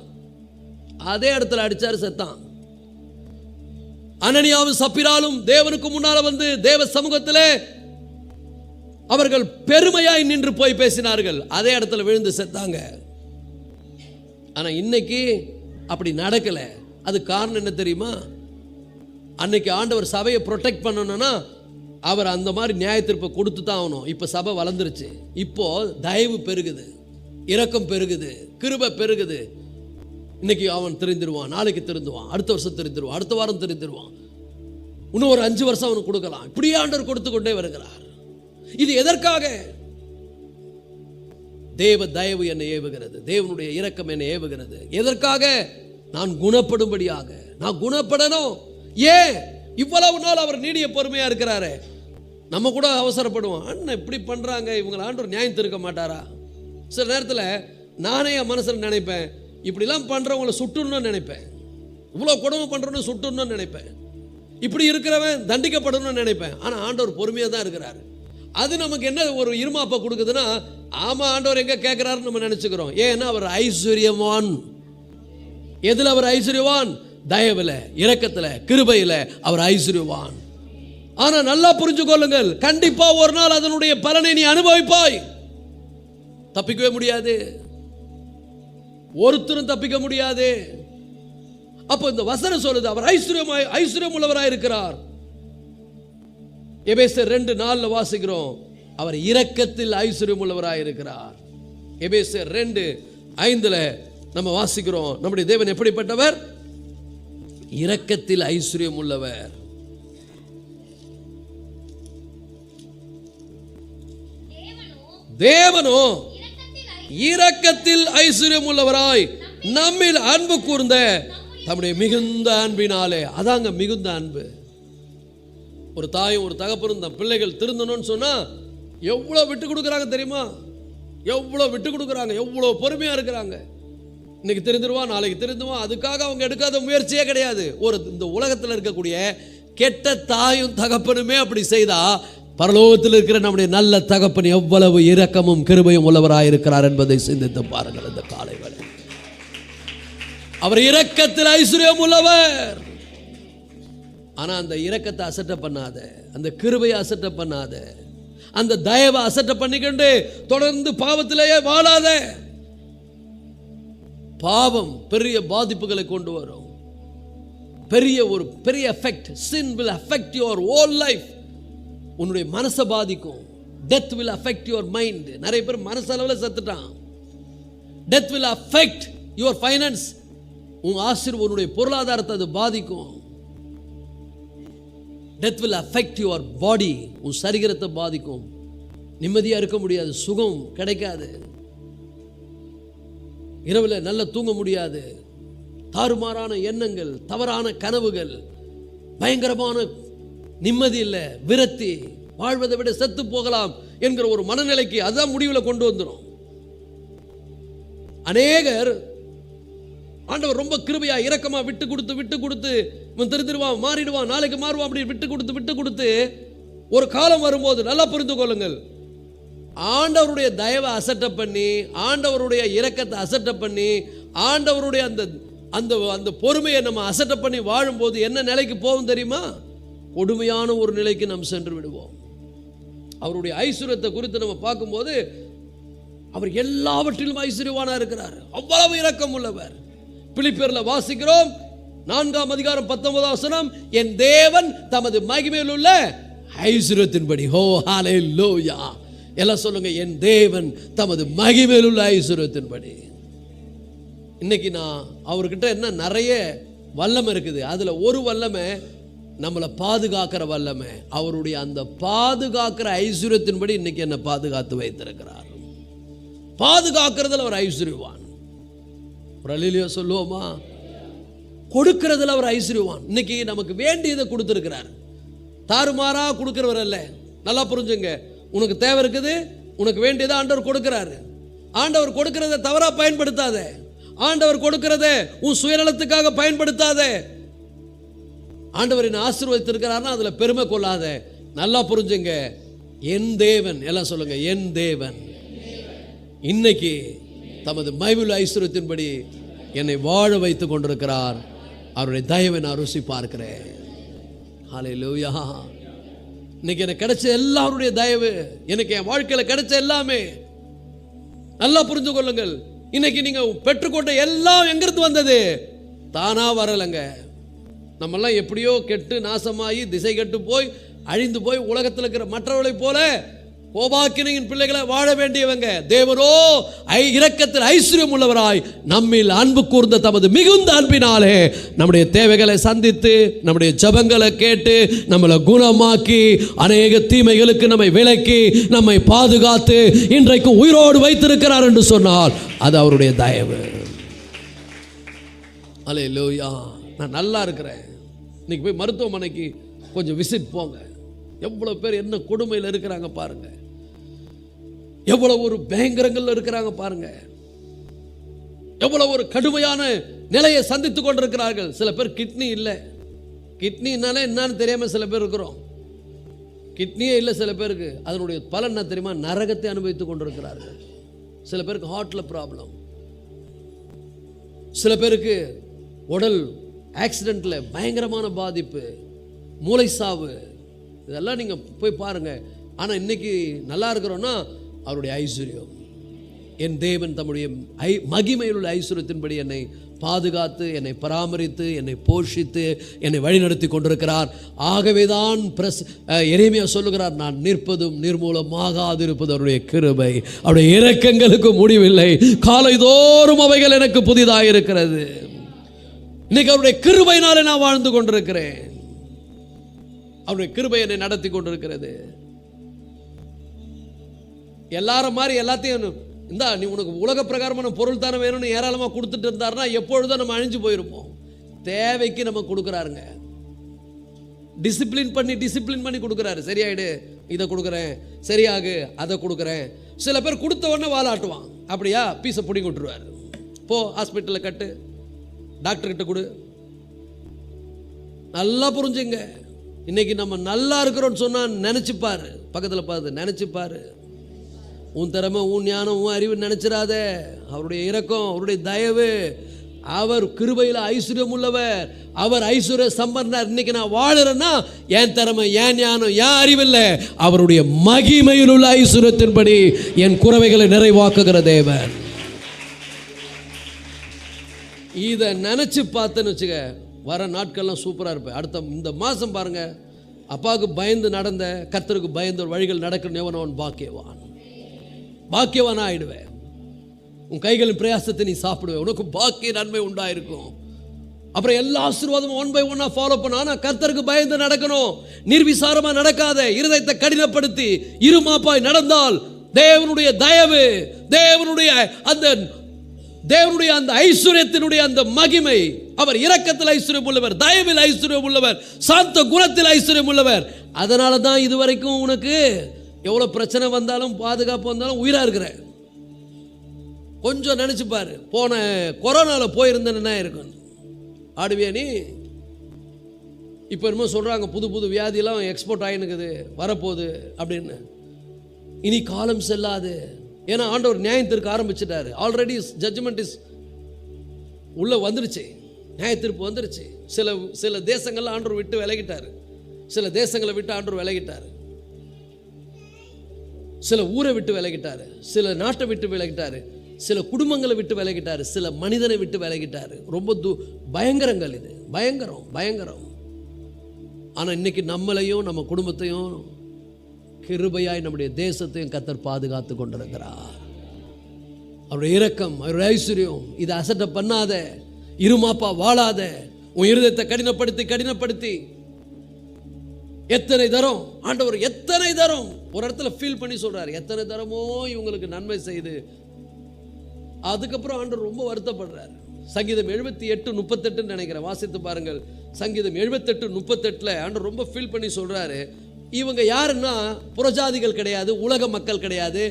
S1: அதே இடத்துல அடிச்சாரு, செத்தான். அனனியாவும் சப்பிராலும் தேவனுக்கு முன்னால தேவ சமூகத்திலே அவர்கள் பெருமையாய் நின்று போய் பேசினார்கள், அதே இடத்துல விழுந்து செத்தாங்க. ஆனா இன்னைக்கு அப்படி நடக்கல. அது காரணம் என்ன தெரியுமா? அன்னைக்கு ஆண்டவர் சபையை ப்ரொடெக்ட் பண்ணணும்னா அவர் அந்த மாதிரி நியாய தீர்ப்பை கொடுத்து தான் ஆகணும். இப்போ சபை வளர்ந்துருச்சு, இப்போ தயவு பெருகுது, இரக்கம் பெருகுது, கிருபை பெருகுது. இன்னைக்கு அவன் தெரிந்துருவான், நாளைக்கு தெரிந்துவான், அடுத்த வருஷம் தெரிந்துருவான், அடுத்த வாரம் தெரிந்துருவான், இன்னும் ஒரு 5 வருஷம் அவனுக்கு கொடுக்கலாம். இப்படியே ஆண்டவர் கொடுத்து கொண்டே வருகிறார். இது எதற்காக? தேவ தயவு என்னை ஏவுகிறது, தேவனுடைய இரக்கம் என்னை ஏவுகிறது. எதற்காக? நான் குணப்படும்படியாக. நான் குணப்படணும். ஏன் இவ்வளவு நாள் அவர் நீடிய பொறுமையா இருக்கிறாரு. நம்ம கூட அவசரப்படுவோம், அண்ணன் இப்படி பண்றாங்க, இவங்களை ஆண்டவர் நியாயம் தீர்க்க மாட்டாரா? சில நேரத்தில் நானே என் மனசில் நினைப்பேன், இப்படிலாம் பண்றவங்களை சுட்டுன்னு நினைப்பேன், இவ்வளோ கொடுமை பண்றவனு சுட்டுன்னு நினைப்பேன், இப்படி இருக்கிறவன் தண்டிக்கப்படணும்னு நினைப்பேன். ஆனால் ஆண்டவர் பொறுமையாக தான் இருக்கிறார். அது நமக்கு என்ன ஒரு இருமாப்பை கொடுக்குதுன்னா, ஆமா ஆண்டவர் எங்க கேட்கிறாருன்னு நம்ம நினைச்சுக்கிறோம். ஏன்னா அவர் ஐஸ்வர்யவான். எதுல அவர் ஐஸ்வர்யவான்? தயவுல, இரக்கத்துல, கிருபையில அவர் ஐஸ்வர்யவான். ஆனா நல்லா புரிஞ்சு கொள்ளுங்கள், கண்டிப்பா ஒரு நாள் அதனுடைய பலனை நீ அனுபவிப்பாய். தப்பிக்கவே முடியாது, ஒருத்தரும் தப்பிக்க முடியாது. அப்போ இந்த வசனம் சொல்லுது, அவர் ஐஸ்வர்யம் உள்ளவராய் இருக்கிறார். எபேசியர் 2:4 வாசிக்கிறோம், அவர் இரக்கத்தில் ஐஸ்வர்யம் உள்ளவராய் இருக்கிறார். எபேசியர் 2:5 நம்ம வாசிக்கிறோம், நம்முடைய தேவன் எப்படிப்பட்டவர்? இரக்கத்தில் ஐஸ்வர்யம் உள்ளவர். தேவனோ இரக்கத்தில் ஐஸ்வர்யம் உள்ளவராய் நம்மில் அன்பு கூர்ந்த தம்முடைய மிகுந்த அன்பினாலே. அதாங்க மிகுந்த அன்பு. ஒரு தாயும் ஒரு தகப்பனும் தன் பிள்ளைகள் திருந்தணும்னு சொன்னா எவ்வளவு விட்டு கொடுக்குறாங்க தெரியுமா? எவ்வளவு விட்டு கொடுக்குறாங்க, எவ்வளவு பொறுமையா இருக்கிறாங்க. இன்னைக்கு தெரிந்துருவான், நாளைக்கு தெரிந்துவான், அதுக்காக அவங்க எடுக்காத முயற்சியே கிடையாது. இந்த உலகத்தில் இருக்கக்கூடிய கெட்ட தாயும் தகப்பனுமே அப்படி செய்தா, பரலோகத்தில் இருக்கிற நம்முடைய நல்ல தகப்பன் எவ்வளவு இரக்கமும் கிருபையும் உள்ளவராயிருக்கிறார் என்பதை சிந்தித்து பாருங்கள். இந்த காலை வேளை அவர் இரக்கத்தில் ஐஸ்வர்யம் உள்ளவர். ஆனா அந்த இரக்கத்தை அசட்டை பண்ணாத, அந்த கிருபையை அசட்டை பண்ணாத, அந்த தயவை அசட்டை பண்ணிக்கொண்டு தொடர்ந்து பாவத்திலேயே வாழாத. பாவம் பெரிய பாதிப்புகளை கொண்டு வரும். பெரிய effect. sin will affect your whole life. உன்னுடைய மனசை பாதிக்கும். death will affect your mind. நிறைய பேர் மனசளவில் செத்துட்டான். death will affect your finance. உன்னுடைய பொருளாதாரத்தை அது பாதிக்கும். death will affect your body. உன் சரீரத்தை பாதிக்கும். நிம்மதியா இருக்க முடியாது, சுகம் கிடைக்காது, இரவில் நல்ல தூங்க முடியாது, தாறுமாறான எண்ணங்கள், தவறான கனவுகள், பயங்கரமான நிம்மதி இல்லை, விரக்தி, வாழ்வதை விட செத்து போகலாம் என்கிற ஒரு மனநிலைக்கு அதான் முடிவில் கொண்டு வந்துடும். அநேகர் ஆண்டவர் ரொம்ப கிருபையா இரக்கமா விட்டு கொடுத்து இவன் திருந்துருவான், மாறிடுவான், நாளைக்கு மாறுவான் அப்படி விட்டு கொடுத்து ஒரு காலம் வரும்போது நல்லா புரிந்து கொள்ளுங்கள், ஆண்டவருடைய தயவை அசட்டை பண்ணி, ஆண்டவருடைய இரக்கத்தை அசட்டை பண்ணி, ஆண்டவருடைய அந்த அந்த அந்த பொறுமையை நம்ம அசட்டை பண்ணி வாழும்போது என்ன நிலைக்கு போகும் தெரியுமா? கொடுமையான ஒரு நிலைக்கு நாம் சென்று விடுவோம். அவருடைய ஐஸ்வர்யத்தை குறித்து நம்ம பார்க்கும்போது அவர் எல்லாவற்றிலும் ஐஸ்வர்யவானா இருக்கிறார். அவ்வளவு இரக்கம் உள்ளவர். பிலிப்பியர்ல வாசிக்கிறோம் 4ஆம் அதிகாரம் 19ஆம் வசனம், என் தேவன் தமது மகிமையில் உள்ள ஐஸ்வர்யத்தின்படி. ஹோ ஹல்லேலூயா. எல்லாம் சொல்லுங்க, என் தேவன் தமது மகிமையில் உள்ள ஐஸ்வர்யத்தின்படி. இன்னைக்கு நான் அவர்கிட்ட என்ன நிறைய வல்லமை இருக்குது. அதுல ஒரு வல்லமை நம்மளை பாதுகாக்கிற வல்லமை. அவருடைய அந்த பாதுகாக்கிற ஐஸ்வர்யத்தின்படி இன்னைக்கு என்ன பாதுகாத்து வைத்திருக்கிறார். பாதுகாக்கிறதுல அவர் ஐஸ்வர்யவான். ஒரு அல்லேலூயா சொல்லுவோமா? கொடுக்கிறதுல அவர் ஐஸ்வர்யவான். இன்னைக்கு நமக்கு வேண்டியதை கொடுத்திருக்கிறார். தாறுமாறா கொடுக்கிறவர் அல்ல. நல்லா புரிஞ்சுங்க. உனக்கு தேவை இருக்குது, உனக்கு வேண்டியதை ஆண்டவர் கொடுக்கிறாரு. ஆண்டவர் கொடுக்கிறத தவறா பயன்படுத்தாத. ஆண்டவர் கொடுக்கிறத உன் சுயநலத்துக்காக பயன்படுத்தாத. ஆண்டவர் என்ன ஆசீர்வதித்திருக்கிறார்னா அதுல பெருமை கொள்ளாத. நல்லா புரிஞ்சுங்க, என் தேவன், எல்லாம் சொல்லுங்க, என் தேவன் இன்னைக்கு தமது மகிமையுள்ள ஐஸ்வர்யத்தின்படி என்னை வாழ வைத்துக் கொண்டிருக்கிறார். அவருடைய தயவை நான் ருசி பார்க்கிறேன். ஹல்லேலூயா. இன்னைக்கு எனக்கு கிடைச்ச எல்லாருடைய தயவு, எனக்கு என் வாழ்க்கையில் கிடைச்ச எல்லாமே நல்லா புரிந்து கொள்ளுங்கள். இன்னைக்கு நீங்க பெற்றுக்கொண்ட எல்லாம் எங்கிருந்து வந்தது? தானா வரலைங்க. நம்மெல்லாம் எப்படியோ கெட்டு நாசமாகி திசை கெட்டு போய் அழிந்து போய் உலகத்தில் இருக்கிற மற்றவர்களை போல கோபாக்கினியின் பிள்ளைகளை வாழ வேண்டியவங்க. தேவனோ இரக்கத்தில் ஐஸ்வர்யம் உள்ளவராய் நம்மில் அன்பு கூர்ந்த தமது மிகுந்த அன்பினாலே நம்முடைய தேவைகளை சந்தித்து, நம்முடைய ஜெபங்களை கேட்டு, நம்மளை குணமாக்கி, அநேக தீமைகளுக்கு நம்மை விலக்கி, நம்மை பாதுகாத்து இன்றைக்கு உயிரோடு வைத்திருக்கிறார் என்று சொன்னால் அது அவருடைய தயவு. அல்லேலூயா. நான் நல்லா இருக்கிறேன். இன்னைக்கு போய் மருத்துவமனைக்கு கொஞ்சம் விசிட் போங்க. எவ்வளவு பேர் என்ன கொடுமையில் இருக்கிறாங்க பாருங்க. எவ்வளவு ஒரு பயங்கரங்கள் இருக்கிறாங்க பாருங்க. எவ்வளவு ஒரு கடுமையான நிலையை சந்தித்துக் கொண்டிருக்கிறார்கள். சில பேர் கிட்னி இல்லை. கிட்னினாலே என்னன்னு தெரியாம சில பேர் இருக்கிறோம். கிட்னியே இல்லை சில பேருக்கு. அதனுடைய பலன் என்ன தெரியுமா? நரகத்தை அனுபவித்துக் கொண்டிருக்கிறார்கள். சில பேருக்கு ஹார்ட்ல ப்ராப்ளம், சில பேருக்கு உடல் ஆக்சிடென்ட்ல பயங்கரமான பாதிப்பு, மூளை சாவு. இதெல்லாம் நீங்க போய் பாருங்க. ஆனா இன்னைக்கு நல்லா இருக்கிறோம்னா அவருடைய ஐஸ்வர்யம். என் தேவன் தம்முடைய மகிமையில் உள்ள ஐஸ்வர்யத்தின்படி என்னை பாதுகாத்து, என்னை பராமரித்து, என்னை போஷித்து, என்னை வழிநடத்தி கொண்டிருக்கிறார். ஆகவேதான் எரேமியா சொல்லுகிறார், நான் நிற்பதும் நிர்மூலமாகாதிருப்பது அவருடைய கிருபை, அவருடைய இரக்கங்களுக்கு முடிவில்லை, காலைதோறும் அவைகள் எனக்கு புதிதாக இருக்கிறது. இன்னைக்கு அவருடைய கிருபையினாலே நான் வாழ்ந்து கொண்டிருக்கிறேன். அவருடைய கிருபை என்னை நடத்தி கொண்டிருக்கிறது. எல்லாரும் மாதிரி எல்லாத்தையும் இந்தா நீ உனக்கு உலக பிரகாரமான பொருள் தானே வேணும்னு ஏராளமாக கொடுத்துட்டு இருந்தாருன்னா எப்பொழுதும் நம்ம அழிஞ்சு போயிருப்போம். தேவைக்கு நம்ம கொடுக்குறாருங்க. டிசிப்ளின் பண்ணி கொடுக்குறாரு. சரியாயிடு, இதை கொடுக்குறேன், சரியாகு, அதை கொடுக்குறேன். சில பேர் கொடுத்த உடனே வாலாட்டுவான். அப்படியா, பீஸை பிடிங்கி விட்டுருவார். போ ஹாஸ்பிட்டலில் கட்டு, டாக்டர்கிட்ட கொடு. நல்லா புரிஞ்சுங்க. இன்னைக்கு நம்ம நல்லா இருக்கிறோன்னு சொன்னால் நினச்சிப்பாரு, பக்கத்தில் பார்த்து நினச்சிப்பாரு. உன் திறமை, உன் ஞானம், உன் அறிவு நினச்சிடாத. அவருடைய இரக்கம், அவருடைய தயவு, அவர் கிருபையில் ஐஸ்வர்யம் உள்ளவர், அவர் ஐஸ்வர்ய சம்பந்தர். இன்னைக்கு நான் வாழுறேன்னா என் திறமை, என் ஞானம், என் அறிவில்லை, அவருடைய மகிமையில் உள்ள ஐஸ்வர்யத்தின்படி என் குறைவைகளை நிறைவாக்குகிற தேவன். இதை நினச்சி பார்த்தேன்னு வச்சுக்க, வர நாட்கள்லாம் சூப்பராக இருப்பேன். அடுத்த இந்த மாதம் பாருங்க, அப்பாவுக்கு பயந்து நடந்த, கர்த்தருக்கு பயந்த வழிகள் நடக்கணும். அவன் பாக்கியவான், பாக்கியவானா ஆயிடுவேன். உன் கைகளின் பிரயாசத்தை நீ சாப்பிடுவேன், உனக்கு பாக்கிய நன்மை உண்டாயிருக்கும். அப்புறம் எல்லா ஆசீர்வாதமும் ஒன் பை ஒன்னா ஃபாலோ பண்ண. ஆனால் கர்த்தருக்கு பயந்து நடக்கணும். நிர்விசாரமாக நடக்காத, இருதயத்தை கடினப்படுத்தி இருமாப்பாய் நடந்தால் தேவனுடைய தயவு, தேவனுடைய அந்த ஐஸ்வர்யத்தினுடைய அந்த மகிமை, அவர் இரக்கத்தில் ஐஸ்வர்யம் உள்ளவர், தயவில் ஐஸ்வர்யம் உள்ளவர், சாந்த குணத்தில் ஐஸ்வர்யம் உள்ளவர். அதனால தான் இதுவரைக்கும் உனக்கு எவ்வளோ பிரச்சனை வந்தாலும், பாதுகாப்பு வந்தாலும் உயிராக இருக்கிற. கொஞ்சம் நினச்சி பாரு, போன கொரோனாவில் போயிருந்தேன்னா இருக்கும் ஆடுவியா நீ? இப்போ என்னமோ சொல்கிறாங்க, புது வியாதியெல்லாம் எக்ஸ்போர்ட் ஆகினுக்குது, வரப்போகுது அப்படின்னு. இனி காலம் செல்லாது. ஏன்னா ஆண்டவர் நியாயத்திற்கு ஆரம்பிச்சிட்டாரு. ஆல்ரெடி ஜட்ஜ்மெண்ட் இஸ் உள்ள வந்துருச்சு, நியாயத்தீர்ப்பு வந்துருச்சு. சில தேசங்கள்ல ஆண்டவர் விட்டு விலகிட்டாரு, சில தேசங்களை விட்டு ஆண்டவர் விலகிட்டாரு, சில ஊரை விட்டு விலகிட்டாரு, சில நாட்டை விட்டு விலகிட்டாரு, சில குடும்பங்களை விட்டு விலகிட்டாரு, சில மனிதனை விட்டு விலகிட்டாரு. ரொம்ப பயங்கரங்கள் இது, பயங்கரம். ஆனால் இன்னைக்கு நம்மளையும் நம்ம குடும்பத்தையும் கிருபையாய் நம்முடைய தேசத்தையும் கர்த்தர் பாதுகாத்து கொண்டிருக்கிறார். அவருடைய இரக்கம், அவருடைய ஐஸ்வர்யம், இதை அசட்டை பண்ணாத, இருமாப்பா வாழாத. உன் இருதயத்தை கடினப்படுத்தி எத்தனை தரம் ஆண்டவர், எத்தனை தரம் ஒரு இடத்துல ஃபீல் பண்ணி சொல்றாரு, எத்தனை தரமோ இவங்களுக்கு நன்மை செய்து. அதுக்கப்புறம் ஆண்டவர் ரொம்ப வருத்தப்படுறாரு. சங்கீதம் 78:38 நினைக்கிறேன், வாசித்து பாருங்கள். சங்கீதம் 78:38 ஆண்டவர் ரொம்ப ஃபீல் பண்ணி சொல்றாரு, இவங்க யாருன்னா புறஜாதிகள் கிடையாது, உலக மக்கள் கிடையாது,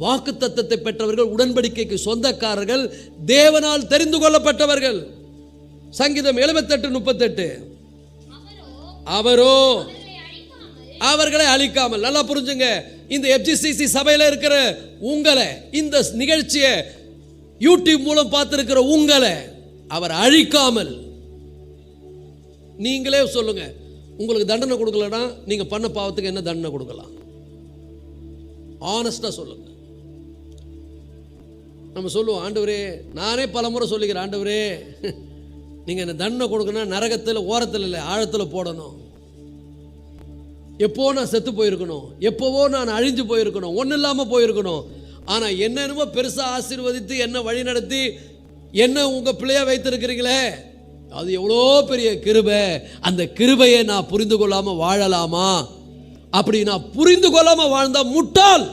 S1: வாக்குத்தத்தத்தை பெற்றவர்கள், உடன்படிக்கைக்கு சொந்தக்காரர்கள், தேவனால் தெரிந்து கொள்ளப்பட்டவர்கள். சங்கீதம் 78:38 அவரோ அவர்களை அழிக்காமல். நல்லா புரிஞ்சுங்க, இந்த FGCC சபையில் இருக்கிற உங்களை, இந்த நிகழ்ச்சியை யூடியூப் மூலம் பார்த்திருக்கிற உங்களை அவர் அழிக்காமல். நீங்களே சொல்லுங்க, உங்களுக்கு தண்டனை கொடுக்கலன்னா நீங்க பண்ண பாவத்துக்கு என்ன தண்டனை கொடுக்கலாம்? ஆனஸ்டா சொல்லுங்க. நம்ம சொல்லுவோம், ஆண்டவரே, நானே பல முறை சொல்லிக்கிறேன், ஆண்டவரே நீங்க என்ன தண்டனை கொடுக்கணும், நரகத்தில் ஓரத்தில் இல்லை ஆழத்தில் போடணும். எப்போ நான் செத்து போயிருக்கணும், எப்போவோ நான் அழிஞ்சு போயிருக்கணும், ஒன்றும் இல்லாமல் போயிருக்கணும். ஆனால் என்னென்னமோ பெருசாக ஆசீர்வதித்து என்ன வழி நடத்தி என்ன உங்கள் பிள்ளையா வைத்திருக்கிறீங்களே, அது எவ்வளோ பெரிய கிருபை. அந்த கிருபையை நான் புரிந்து கொள்ளாமல் வாழலாமா? அப்படி நான் புரிந்து கொள்ளாமல் வாழ்ந்தா முட்டாள்,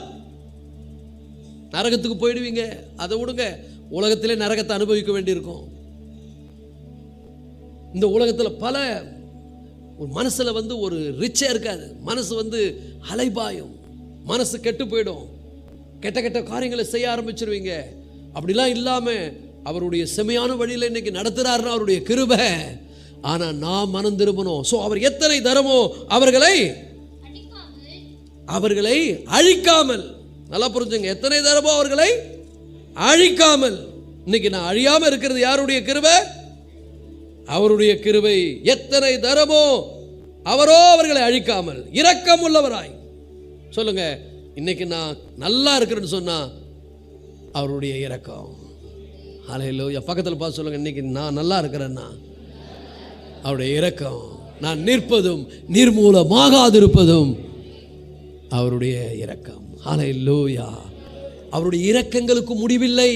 S1: நரகத்துக்கு போயிடுவீங்க. அதை விடுங்க, உலகத்திலே நரகத்தை அனுபவிக்க வேண்டியிருக்கும். இந்த உலகத்தில் பல மனசில் ஒரு ரிச்சே இருக்காது, மனசு அலைபாயும், மனசு கெட்டு போயிடும், கெட்ட காரியங்களை செய்ய ஆரம்பிச்சிருவீங்க. அப்படிலாம் இல்லாமல் அவருடைய செமையான வழியில் இன்னைக்கு நடத்துறாருன்னா அவருடைய கிருபை. ஆனால் நான் மனம் திரும்பணும். ஸோ அவர் எத்தனை தரமோ அவர்களை அழிக்காமல். நல்லா புரிஞ்சுங்க, எத்தனை தரமோ அவர்களை அழிக்காமல். இன்னைக்கு நான் அழியாமல் இருக்கிறது யாருடைய கிருபை? அவருடைய கிருபை. எத்தனை தரமோ அவரோ அவர்களை அழிக்காமல் இரக்கம் உள்ளவராய். சொல்லுங்க, இன்னைக்கு நான் நல்லா இருக்கிறேன்னு சொன்னா அவருடைய இரக்கம். ஹல்லேலூயா. பக்கத்தில் பார்த்து சொல்லுங்க, இன்னைக்கு நான் நல்லா இருக்கிறேன்னா அவருடைய இரக்கம், நான் நிற்பதும் நிர்மூலமாகாதிருப்பதும் அவருடைய இரக்கம். ஹல்லேலூயா. அவருடைய இரக்கங்களுக்கு முடிவில்லை.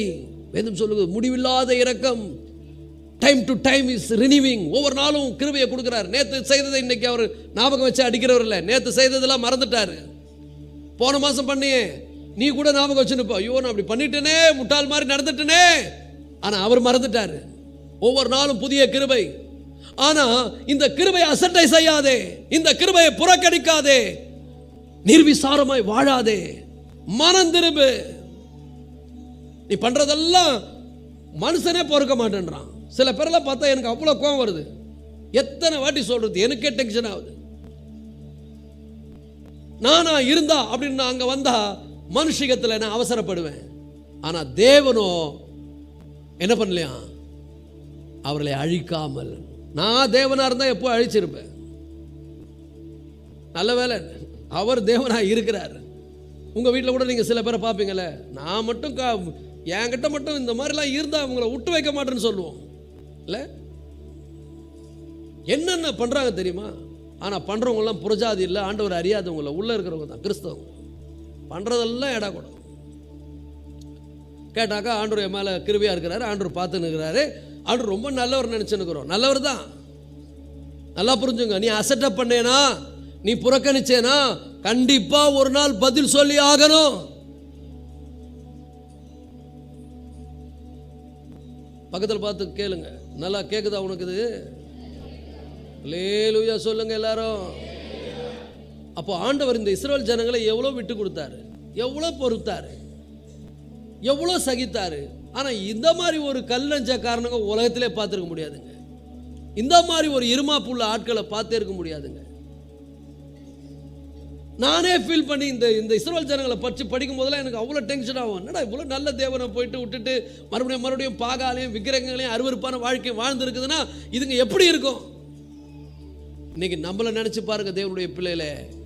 S1: வேதம் சொல்லுங்க, முடிவில்லாத இரக்கம். Time to time is renewing. ஒவ்வொரு நாளும் கிருபையை கொடுக்குறாரு. நேற்று செய்ததை இன்னைக்கு அவர் ஞாபகம் வச்சு அடிக்கிறவர் இல்லை. நேற்று செய்ததெல்லாம் மறந்துட்டாரு. போன மாதம் பண்ணியே நீ கூட ஞாபகம் வச்சுருப்ப, ஐயோ நான் அப்படி பண்ணிட்டேனே, முட்டாள் மாதிரி நடந்துட்டேனே. ஆனால் அவர் மறந்துட்டாரு. ஒவ்வொரு நாளும் புதிய கிருபை. ஆனா இந்த கிருபையை அசட்டை செய்யாதே, இந்த கிருபையை புறக்கணிக்காதே, நிர்விசாரமாய் வாழாதே, மனம் திரும்பு. நீ பண்றதெல்லாம் மனுஷனே பொறுக்க மாட்டேன்றான். சில பேரெல்லாம் பார்த்தா எனக்கு அவ்வளோ கோவம் வருது. எத்தனை வாட்டி சொல்றது, எனக்கே டென்ஷன் ஆகுது. நானா இருந்தா அப்படின்னு அங்க வந்தா மனுஷிகத்தில் நான் அவசரப்படுவேன். ஆனா தேவனோ என்ன பண்ணலையா, அவர்களை அழிக்காமல். நான் தேவனா இருந்தா எப்போ அழிச்சிருப்பேன். நல்ல வேலை அவர் தேவனா இருக்கிறார். உங்க வீட்டில் கூட நீங்க சில பேரை பார்ப்பீங்கல்ல, நான் மட்டும் என்கிட்ட மட்டும் இந்த மாதிரிலாம் இருந்தா அவங்கள விட்டு வைக்க மாட்டேன்னு சொல்லுவோம் இல்லை? என்னென்ன பண்றாங்க தெரியுமா? ஆனா பண்றவங்கலாம் புறஜாதி இல்லை, ஆண்டவர் அறியாதவங்கள, உள்ள இருக்கிறவங்க தான் கிறிஸ்தவங்க. பண்றதெல்லாம் ஏடா கூட. கேட்டாக்கா ஆண்டவர் என் மேல கிருபையா இருக்கிறாரு, ஆண்டவர் பார்த்து நிற்கிறாரு, ஆண்டவர் ரொம்ப நல்லவர் நினைச்சுன்னுக்கிறோம். நல்லவர் தான். நல்லா புரிஞ்சுங்க. நீ அசட்டப் பண்ணேனா, நீ புறக்கணிச்சேனா, கண்டிப்பா ஒரு நாள் பதில் சொல்லி ஆகணும். பக்கத்தில் பார்த்து கேளுங்க. நல்லா கேக்குதா உனக்கு இது? அல்லேலூயா சொல்லுங்க எல்லாரும். அப்போ ஆண்டவர் இந்த இஸ்ரவேல் ஜனங்களை எவ்வளோ விட்டு கொடுத்தாரு, எவ்வளோ பொறுத்தாரு, எவ்வளோ சகித்தாரு. ஆனா இந்த மாதிரி ஒரு கல்லஞ்சக்காரனுங்க உலகத்திலே பார்த்துருக்க முடியாதுங்க. இந்த மாதிரி ஒரு இருமாப்புள்ள ஆட்களை பார்த்தே இருக்க முடியாதுங்க. நானே ஃபீல் பண்ணி இந்த இஸ்ரவேல் ஜனங்களை பற்றி படிக்கும் போதெல்லாம் எனக்கு அவ்வளோ டென்ஷன் ஆகும். என்னடா இவ்வளோ நல்ல தேவனை போயிட்டு விட்டுட்டு மறுபடியும் பாகாலையும் விக்கிரகங்களையும் அருவருப்பான வாழ்க்கை வாழ்ந்துருக்குதுன்னா இதுங்க எப்படி இருக்கும்? இன்னைக்கு நம்மளை நினைச்சு பாருங்க, தேவனுடைய பிள்ளையில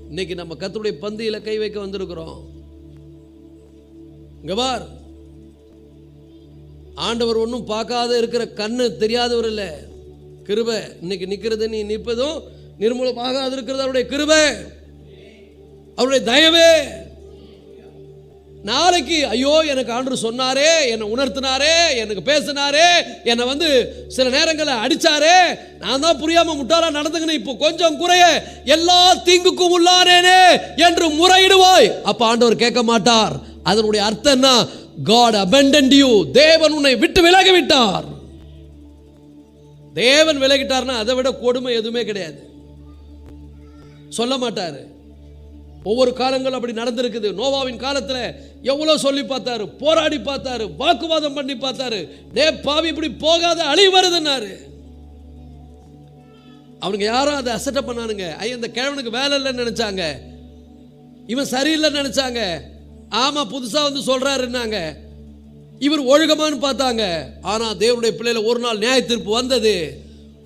S1: இன்னைக்கு நம்ம கர்த்தருடைய பந்தியில கை வைக்க வந்திருக்கிறோம். இங்க பார், ஆண்டவர் ஒன்றும் பார்க்காத இருக்கிற கண்ணு தெரியாதவர் இல்லை. கிருபை இன்னைக்கு நிற்கிறது, நீ நிற்பதும் நிர்மூலமாகாது இருக்கிறது அவருடைய கிருபை, அவருடைய தயவே. நாளைக்கு ஐயோ எனக்கு ஆண்டவர் சொன்னாரே, என்னை உணர்த்தினாரே, எனக்கு பேசினாரே, என்னை சில நேரங்களில் அடிச்சாரே, நான் தான் புரியாம முட்டாளா நடந்துங்கன்னு இப்போ கொஞ்சம் குறைய எல்லா தீங்குக்கும் உள்ளானேனே என்று முறையிடுவாய். அப்ப ஆண்டவர் கேட்க மாட்டார். அதனுடைய அர்த்தம் என்ன? God abandoned you. தேவன் உன்னை விட்டு விலகிவிட்டார். தேவன் விலகிட்டார்னா அதை விட கொடுமை எதுவுமே கிடையாது. சொல்ல மாட்டாரு. ஒவ்வொரு காலங்களும் அப்படி நடந்திருக்குது. நோவாவின் காலத்துல எவ்வளவு சொல்லி பார்த்தாரு, போராடி பார்த்தாரு, வாக்குவாதம் பண்ணி பார்த்தாரு. டே பாவி இப்படி போகாத, அழி வருதுன்னாரு. அவனுக்கு யாரும் அதை அசட்டை பண்ணானுங்க. ஐயா இந்த கிழவனுக்கு வேலை இல்லைன்னு நினைச்சாங்க, இவன் சரியில்லைன்னு நினைச்சாங்க. ஆமா புதுசா சொல்றாருன்னாங்க. இவர் ஒழுக்கமானு பார்த்தாங்க. ஆனா தேவனுடைய பிள்ளையில ஒரு நாள் நியாய தீர்ப்பு வந்தது.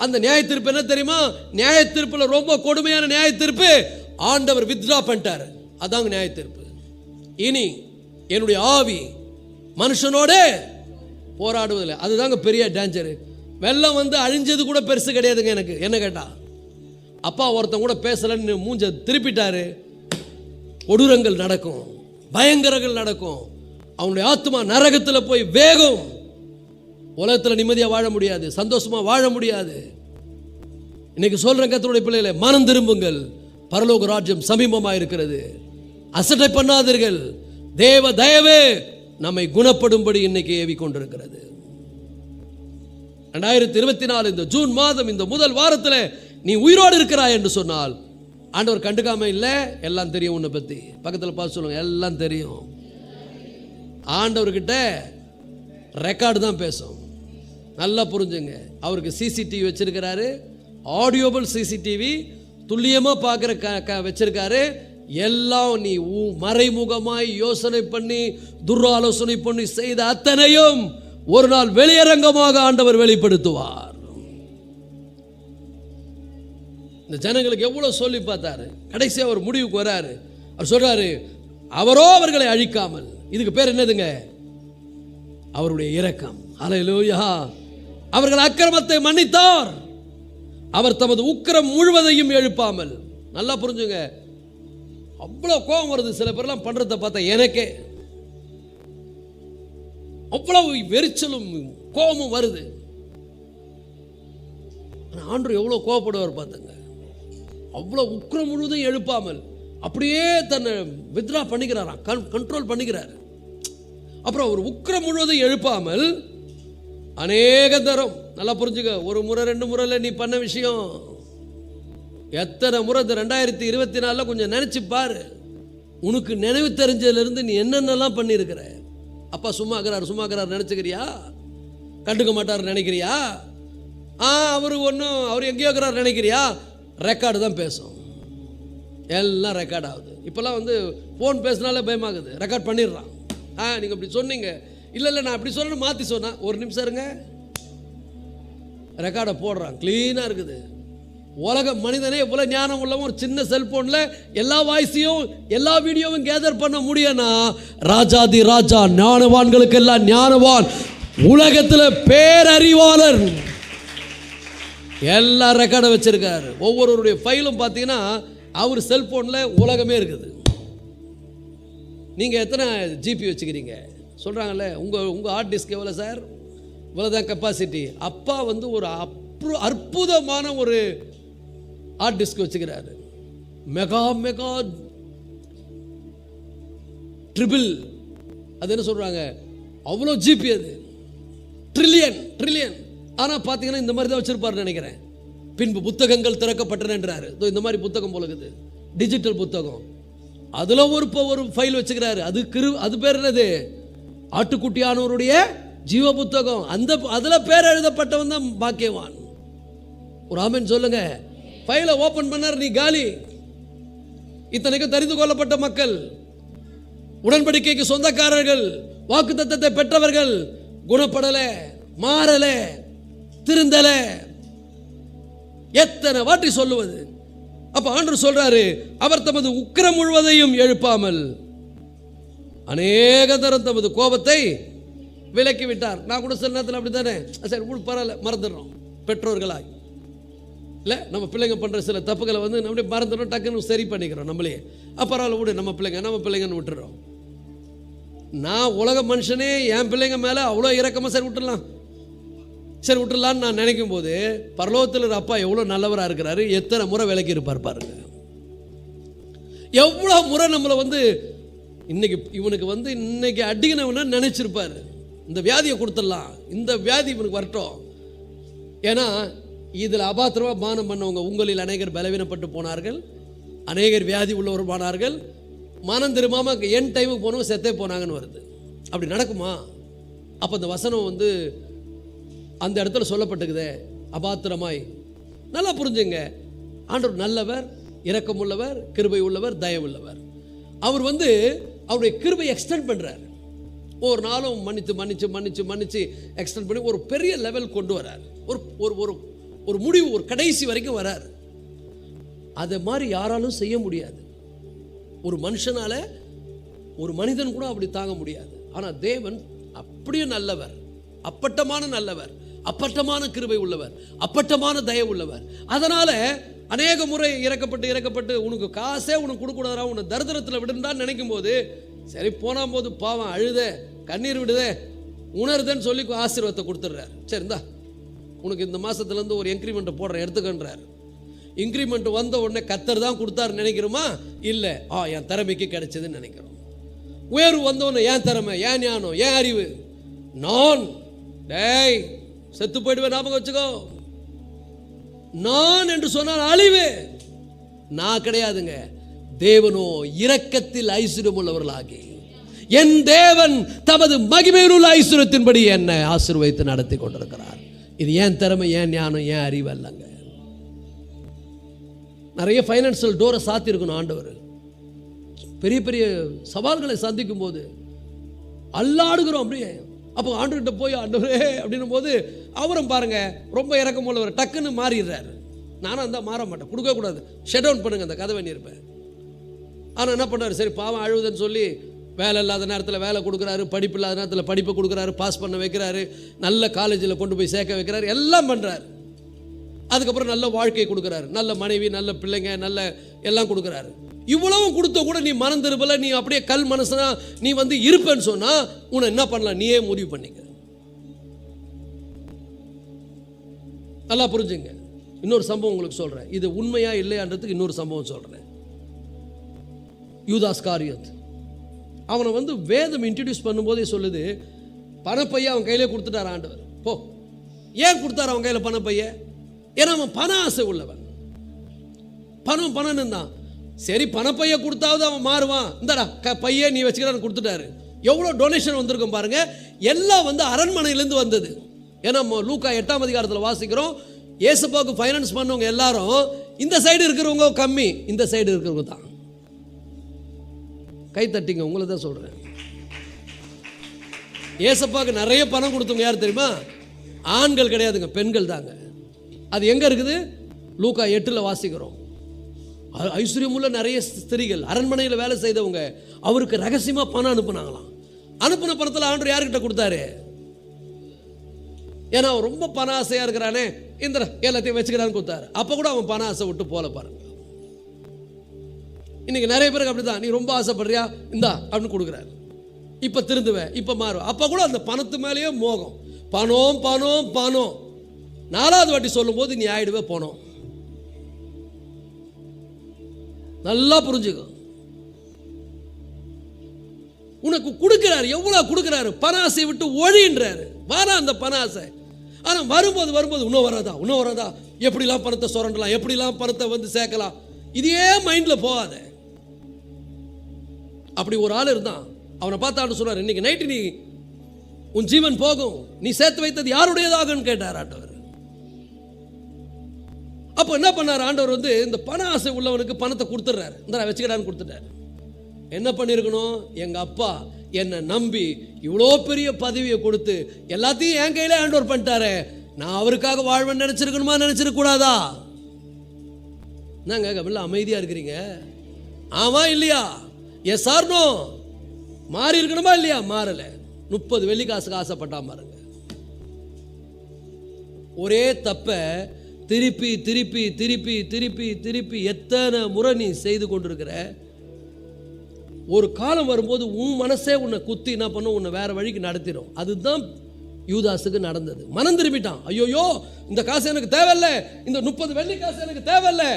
S1: அந்த நியாய தீர்ப்பு என்ன தெரியுமா? நியாய தீர்ப்புல ரொம்ப கொடுமையான நியாய தீர்ப்பு. ஆண்டவர் வித்ரா பண்ணிட்டார். அதாங்க நியாய தீர்ப்பு. இனி என்னுடைய ஆவி மனுஷனோட போராடுவதில்லை. அதுதாங்க பெரிய டேஞ்சர். வெள்ளம் அழிஞ்சது கூட பெருசு கிடையாதுங்க. எனக்கு என்ன கேட்டா, அப்பா ஒருத்தன் கூட பேசலன்னு மூஞ்ச திருப்பிட்டாரு, கொடூரங்கள் நடக்கும், பயங்கரங்கள் நடக்கும். அவனுடைய ஆத்மா நரகத்தில் போய் வேகம். உலகத்தில் நிம்மதியாக வாழ முடியாது, சந்தோஷமா வாழ முடியாது. இன்னைக்கு சொல்றேன் கர்த்தருடைய பிள்ளைகளே, மனம் திரும்புங்கள், பரலோக ராஜ்யம் சமீபமாக இருக்கிறது. அசட்டை பண்ணாதீர்கள். தேவ தயவே நம்மை குணப்படும்படி இன்னைக்கு ஏவி கொண்டிருக்கிறது. 2024 இந்த ஜூன் மாதம் இந்த முதல் வாரத்தில் நீ உயிரோடு இருக்கிறாய் என்று சொன்னால் ஆண்டவர் கண்டுக்காம இல்லை. எல்லாம் தெரியும் உன்னை பத்தி. பக்கத்தில் பார்த்து சொல்லுங்க, எல்லாம் தெரியும். ஆண்டவர்கிட்ட ரெக்கார்டு தான் பேசும். நல்லா புரிஞ்சுங்க. அவருக்கு சிசிடிவி வச்சிருக்கிறாரு, ஆடியோபிள் சிசிடிவி துல்லியமா பார்க்குற வச்சிருக்காரு. எல்லாம் நீ மறைமுகமாய் யோசனை பண்ணி துராலோசனை பண்ணி செய்த அத்தனையும் ஒரு நாள் வெளியரங்கமாக ஆண்டவர் வெளிப்படுத்துவார். இந்த ஜனங்களுக்கு எவ்வளவு சொல்லி பார்த்தாரு, கடைசியாக ஒரு முடிவுக்கு வராரு. அவர் சொல்றாரு, அவரோ அவர்களை அழிக்காமல். இதுக்கு பேர் என்னதுங்க? அவருடைய இரக்கம். ஹல்லேலூயா. அவர்கள் அக்கிரமத்தை மன்னித்தார், அவர் தமது உக்கிரம் முழுவதையும் எழுப்பாமல். நல்லா புரிஞ்சுங்க, அவ்வளோ கோபம் வருது சில பேர்லாம் பண்றதை பார்த்தா. எனக்கே அவ்வளவு வெறிச்சலும் கோபமும் வருது. ஆண்டவர் எவ்வளோ கோபப்படுவார் பார்த்துங்க. அவ்வளோ உக்கிரம் முழுவதும் எழுப்பாமல் அப்படியே தன்னை வித்ரா பண்ணிக்கிறாராம், கண்ட்ரோல் பண்ணிக்கிறார். அப்புறம் ஒரு உக்கிரம் முழுவதும் எழுப்பாமல் அநேக தரம். நல்லா புரிஞ்சுக்க, ஒரு முறை 2 முறையில் நீ பண்ண விஷயம் எத்தனை முறை இந்த 2024 கொஞ்சம் நினைச்சு பாரு. உனக்கு நினைவு தெரிஞ்சதுலேருந்து நீ என்னென்னலாம் பண்ணியிருக்கிற. அப்பா சும்மாக்கிறார் நினைச்சுக்கிறியா? கண்டுக்க மாட்டார் நினைக்கிறியா? அவர் எங்கேயோ இருக்கிறார் நினைக்கிறியா? ரெக்கார்டு தான் பேசும், எல்லாம் ரெக்கார்ட் ஆகுது. இப்போல்லாம் ஃபோன் பேசினாலே பயமாகுது, ரெக்கார்ட் பண்ணிடுறான். நீங்கள் இப்படி சொன்னீங்க, இல்லை நான் அப்படி சொல்லணும் மாற்றி சொன்னேன், ஒரு நிமிஷம் இருங்க, ரெக்கார்டை போடுறான், க்ளீனாக இருக்குது. உலக மனிதனே இவ்வளோ ஞானம் உள்ளவன் ஒரு சின்ன செல்போனில் எல்லா வாய்ஸையும் எல்லா வீடியோவும் கேதர் பண்ண முடியும்னா, ராஜாதி ராஜா, ஞானவான்களுக்கு எல்லாம் ஞானவான், உலகத்தில் பேரறிவாளர், எல்லா ரெக்கார்டை வச்சிருக்காரு. ஒவ்வொருவருடைய ஃபைலும் பார்த்தீங்கன்னா அவர் செல்போனில் உலகமே இருக்குது. நீங்கள் எத்தனை ஜிபி வச்சுக்கிறீங்க சொல்கிறாங்கல்ல, உங்கள் ஹார்ட் டிஸ்க் எவ்வளோ சார்? இவ்வளோதான் கெப்பாசிட்டி. அப்பா ஒரு அற்புதமான ஒரு ஹார்ட் டிஸ்க் வச்சுக்கிறாரு, மெகா ட்ரிபிள், அது என்ன சொல்கிறாங்க, அவ்வளோ ஜிபி, அது ட்ரில்லியன். ஆனால் பார்த்தீங்கன்னா இந்த மாதிரி தான் வச்சுருப்பாருன்னு நினைக்கிறேன். பின்பு புத்தகங்கள் திறக்கப்பட்டனன்றாரு. இந்த மாதிரி புத்தகம் போல இருக்குது, டிஜிட்டல் புத்தகம். அதில் ஒரு ஃபைல் வச்சுக்கிறாரு. அது பேர் என்னது? ஆட்டுக்குட்டியானவருடைய ஜீவ புத்தகம். அதில் பேர் எழுதப்பட்டவன் தான் பாக்கியவான். ஒரு ஆமென் சொல்லுங்க. ஃபைலை ஓப்பன் பண்ணார், நீ காலி. இத்தனைக்கும் தெரிந்து கொள்ளப்பட்ட மக்கள், உடன்படிக்கைக்கு சொந்தக்காரர்கள், வாக்குத்தத்தத்தை பெற்றவர்கள், குணப்படல, மாறல, திருந்தல, எத்தனை வாட்டி சொல்லுவது. அப்ப ஆண்டவர் சொல்றாரு, அவர் தமது உக்கிரம் முழுவதையும் எழுப்பாமல் அநேக தரம் தமது கோபத்தை விலக்கி விட்டார். நான் கூட சில நேரத்தில் அப்படி தானே, சரி பரவாயில்ல மறந்துடுறோம். பெற்றோர்களாய் இல்லை, நம்ம பிள்ளைங்க பண்ணுற சில தப்புகளை நம்மளே மறந்துடுறோம், டக்குன்னு சரி பண்ணிக்கிறோம் நம்மளே. பரவாயில்ல விடு, நம்ம பிள்ளைங்கன்னு விட்டுறோம். நான் உலக மனுஷனே என் பிள்ளைங்க மேலே அவ்வளோ இறக்கமாக சரி விட்டுடலான்னு நான் நினைக்கும் போது, பரலோகத்தில் அப்பா எவ்வளோ நல்லவராக இருக்கிறாரு, எத்தனை முறை விலக்கி இருப்பார் பாருங்க. எவ்வளோ முறை நம்மளை இவனுக்கு இன்னைக்கு அடிக்கணும்னா நினைச்சிருப்பாரு, இந்த வியாதியை கொடுத்துடலாம், இந்த வியாதி இவனுக்கு வரட்டும். ஏன்னா இதில் அபாத்திரமா பானம் பண்ணவங்க உங்களில் அநேகர் பலவீனப்பட்டு போனார்கள், அநேகர் வியாதி உள்ளவர் போனார்கள், மனம் திரும்பாம என் டைமுக்கு போனவங்க செத்தே போனாங்கன்னு வருது. அப்படி நடக்குமா? அப்போ இந்த வசனம் அந்த இடத்துல சொல்லப்பட்டுக்குதே, அபாத்திரமாய். நல்லா புரிஞ்சுங்க, ஆண்டவர் நல்லவர், இரக்கமுள்ளவர், கிருபை உள்ளவர், தயவுள்ளவர். அவர் அவருடைய கிருபை எக்ஸ்டெண்ட் பண்றார். ஒரு நாளும் மன்னிச்சு எக்ஸ்டெண்ட் பண்ணி ஒரு பெரிய லெவல் கொண்டு வரார். ஒரு முடிவு, ஒரு கடைசி வரைக்கும் வரார். அதை மாதிரி யாராலும் செய்ய முடியாது. ஒரு மனுஷனால, ஒரு மனிதன் கூட அப்படி தாங்க முடியாது. ஆனால் தேவன் அப்படியே நல்லவர், அப்பட்டமான நல்லவர், அப்பட்டமான கிருபை உள்ளவர், அப்பட்டமான தயவு உள்ளவர். அதனால அநேக முறை இறக்கப்பட்டு உனக்கு காசே உனக்கு கொடுக்கூடாதா, உன்னை தரித்திரத்தில் விடுந்தான்னு நினைக்கும் போது, சரி போனா போது பாவம், அழுத கண்ணீர் விடுதே, உணர்தன்னு சொல்லி ஆசீர்வாதத்தை கொடுத்துட்றாரு. சரி இந்தா உனக்கு இந்த மாசத்துலேருந்து ஒரு இன்க்ரிமெண்ட்டை போடுறேன் எடுத்துக்கன்றார். இன்க்ரிமெண்ட் வந்த உடனே கத்தர் தான் கொடுத்தாரு நினைக்கிறோமா? இல்லை, என் திறமைக்கு கிடைச்சதுன்னு நினைக்கிறோம். உயர்வு வந்தவொடனே என் திறமை, என் ஞானம், என் அறிவு, நான் டேய் செத்து போயிடுவேன், ஞாபகம் வச்சுக்கோ. நான் என்று சொன்னால் அழிவு. நான் கிடையாதுங்க. தேவனோ இரக்கத்தில் ஐஸ்வர்யம் உள்ளவர்களாகி, என் தேவன் தமது மகிமையுள்ள ஐஸ்வர்யத்தின்படி என்னை ஆசீர்வதித்து நடத்தி கொண்டிருக்கிறார். இது என் திறமை, என் ஞானம், என் அறிவு அல்லங்க. நிறைய ஃபைனான்சியல் டோரை சாத்தி இருக்கணும் ஆண்டவர். பெரிய பெரிய சவால்களை சந்திக்கும் போது அல்லாடுகிறோம் அப்படியே. அப்போ ஆண்டுகிட்ட போய் ஆண்டவரே அப்படின்னும் போது அவரும் பாருங்க ரொம்ப இறக்கம் உள்ளவர், டக்குன்னு மாறிடுறாரு. நானும் அந்த மாற மாட்டேன், கொடுக்கக்கூடாது, ஷட் டவுன் பண்ணுங்க அந்த கதவை நிற்பேன். ஆனால் என்ன பண்ணார், சரி பாவம் அழுவுதுன்னு சொல்லி வேலை இல்லாத நேரத்தில் வேலை கொடுக்குறாரு, படிப்பு இல்லாத நேரத்தில் படிப்பை கொடுக்குறாரு, பாஸ் பண்ண வைக்கிறாரு, நல்ல காலேஜில் கொண்டு போய் சேர்க்க வைக்கிறாரு, எல்லாம் பண்ணுறாரு. அதுக்கப்புறம் நல்ல வாழ்க்கை கொடுக்குறாரு, நல்ல மனைவி, நல்ல பிள்ளைங்க, நல்ல எல்லாம் கொடுக்குறாரு. இவ்வளவும் கொடுத்த கூட நீ மனம் திரும்பல, நீ அப்படியே கல் மனசுனா நீ இருப்பேன்னு சொன்னா உன்னை என்ன பண்ணலாம், நீயே முடிவு பண்ணிக்க. நல்லா புரிஞ்சுங்க. இன்னொரு சம்பவம் உங்களுக்கு சொல்றேன், இது உண்மையா இல்லையான்றதுக்கு இன்னொரு சம்பவம் சொல்றேன். யூதாஸ் காரியத், அவனை வேதம் இன்ட்ரடியூஸ் பண்ணும்போதே சொல்லுது, பணப்பைய அவன் கையிலே கொடுத்துட்டார் ஆண்டவர். போ. ஏன் கொடுத்தார் அவன் கையில் பணப்பைய? ஏன்னா அவன் பண ஆசை உள்ளவன். பணம் தான். சரி, பணப்பைய கொடுத்தாவது அவன் மாறுவான். இந்தடா பைய நீ வச்சுக்கிறான்னு கொடுத்துட்டாரு. எவ்வளோ டொனேஷன் வந்திருக்கும் பாருங்க. எல்லாம் அரண்மனையிலேருந்து வந்தது. ஏன்னா லூக்கா 8ஆம் அதிகாரத்தில் வாசிக்கிறோம், ஏசப்பாவுக்கு ஃபைனான்ஸ் பண்ணவங்க எல்லாரும் இந்த சைடு இருக்கிறவங்க கம்மி, இந்த சைடு இருக்கிறவங்க தான். கை தட்டிங்க, உங்களை தான் சொல்கிறேன். ஏசப்பாவுக்கு நிறைய பணம் கொடுத்தவங்க யார் தெரியுமா? ஆண்கள் கிடையாதுங்க, பெண்கள் தாங்க. அது எங்கே இருக்குது? லூக்கா 8 வாசிக்கிறோம். ஐஸ்வர்யமுள்ள நிறைய ஸ்திரீகள், அரண்மனையில் வேலை செய்தவங்க, அவருக்கு ரகசியமாக பணம் அனுப்புனாங்களாம். அனுப்பின பணத்தில் ஆண்டவர் யார்கிட்ட கொடுத்தாரு? ஏன்னா அவன் ரொம்ப பண ஆசையாக இருக்கிறானே, இந்த எல்லாத்தையும் வச்சுக்கிறான்னு கொடுத்தாரு. அப்போ கூட அவன் பண ஆசை விட்டு போல பாருங்க. இன்னைக்கு நிறைய பேருக்கு அப்படிதான், நீ ரொம்ப ஆசைப்படுறியா, இந்தா அப்படின்னு கொடுக்குறாரு. இப்போ திருந்துவேன், இப்போ மாறும். அப்போ கூட அந்த பணத்து மேலேயே மோகம். பணம் பணம் பணம். 4வது வாட்டி சொல்லும் போது நீ ஆயிடுவே போனோம். நல்லா புரிஞ்சுக்கோ. உனக்கு கொடுக்கிறாரு, எவ்வளவு கொடுக்கிறாரு, பண ஆசை விட்டு ஒழின்றாரு. வர அந்த பண ஆசை. ஆனா வரும்போது இன்னும் வராதா, எப்படிலாம் பணத்தை சுரண்டலாம், எப்படிலாம் பணத்தை சேர்க்கலாம், இதே மைண்ட்ல போகாத. அப்படி ஒரு ஆள் இருந்தான். அவனை பார்த்தான்னு சொன்னார், இன்னைக்கு நைட்டு நீ உன் ஜீவன் போகும், நீ சேர்த்து வைத்தது யாருடையதாகன்னு கேட்டார் ஆண்டவர். அப்போ என்ன பண்ணார் ஆண்டவர்? இந்த பண ஆசை உள்ளவனுக்கு பணத்தை கொடுத்துட்றாரு. இந்த வச்சுக்கிறான்னு கொடுத்துட்டாரு. என்ன பண்ணியிருக்கணும்? எங்கள் அப்பா என்னை நம்பி இவ்வளோ பெரிய பதவியை கொடுத்து எல்லாத்தையும் என் கையில் ஹேண்ட் ஓவர் பண்ணிட்டாரு, நான் அவருக்காக வாழ்வேன்னு நினச்சிருக்கணுமா, நினச்சிருக்கூடாதா? என்னங்க கபில அமைதியாக இருக்கிறீங்க? ஆமா இல்லையா? Yes or no? மாறி இருக்கணுமா இல்லையா? மாறலை. 30 வெள்ளி காசுக்கு ஆசைப்பட்டா பாருங்க. ஒரே தப்ப திருப்பி திருப்பி திருப்பி திருப்பி திருப்பி எத்தனை முறை நீ செய்து கொண்டிருக்கிற. ஒரு காலம் வரும்போது உன் மனசே உன்னை குத்தி என்ன பண்ணும், உன்னை வேற வழிக்கு நடத்திடும். அதுதான் யூதாஸுக்கு நடந்தது. மனம் திரும்பிட்டான். ஐயோயோ, இந்த காசு எனக்கு தேவையில்லை, இந்த 30 வெள்ளி காசு எனக்கு தேவையில்லை,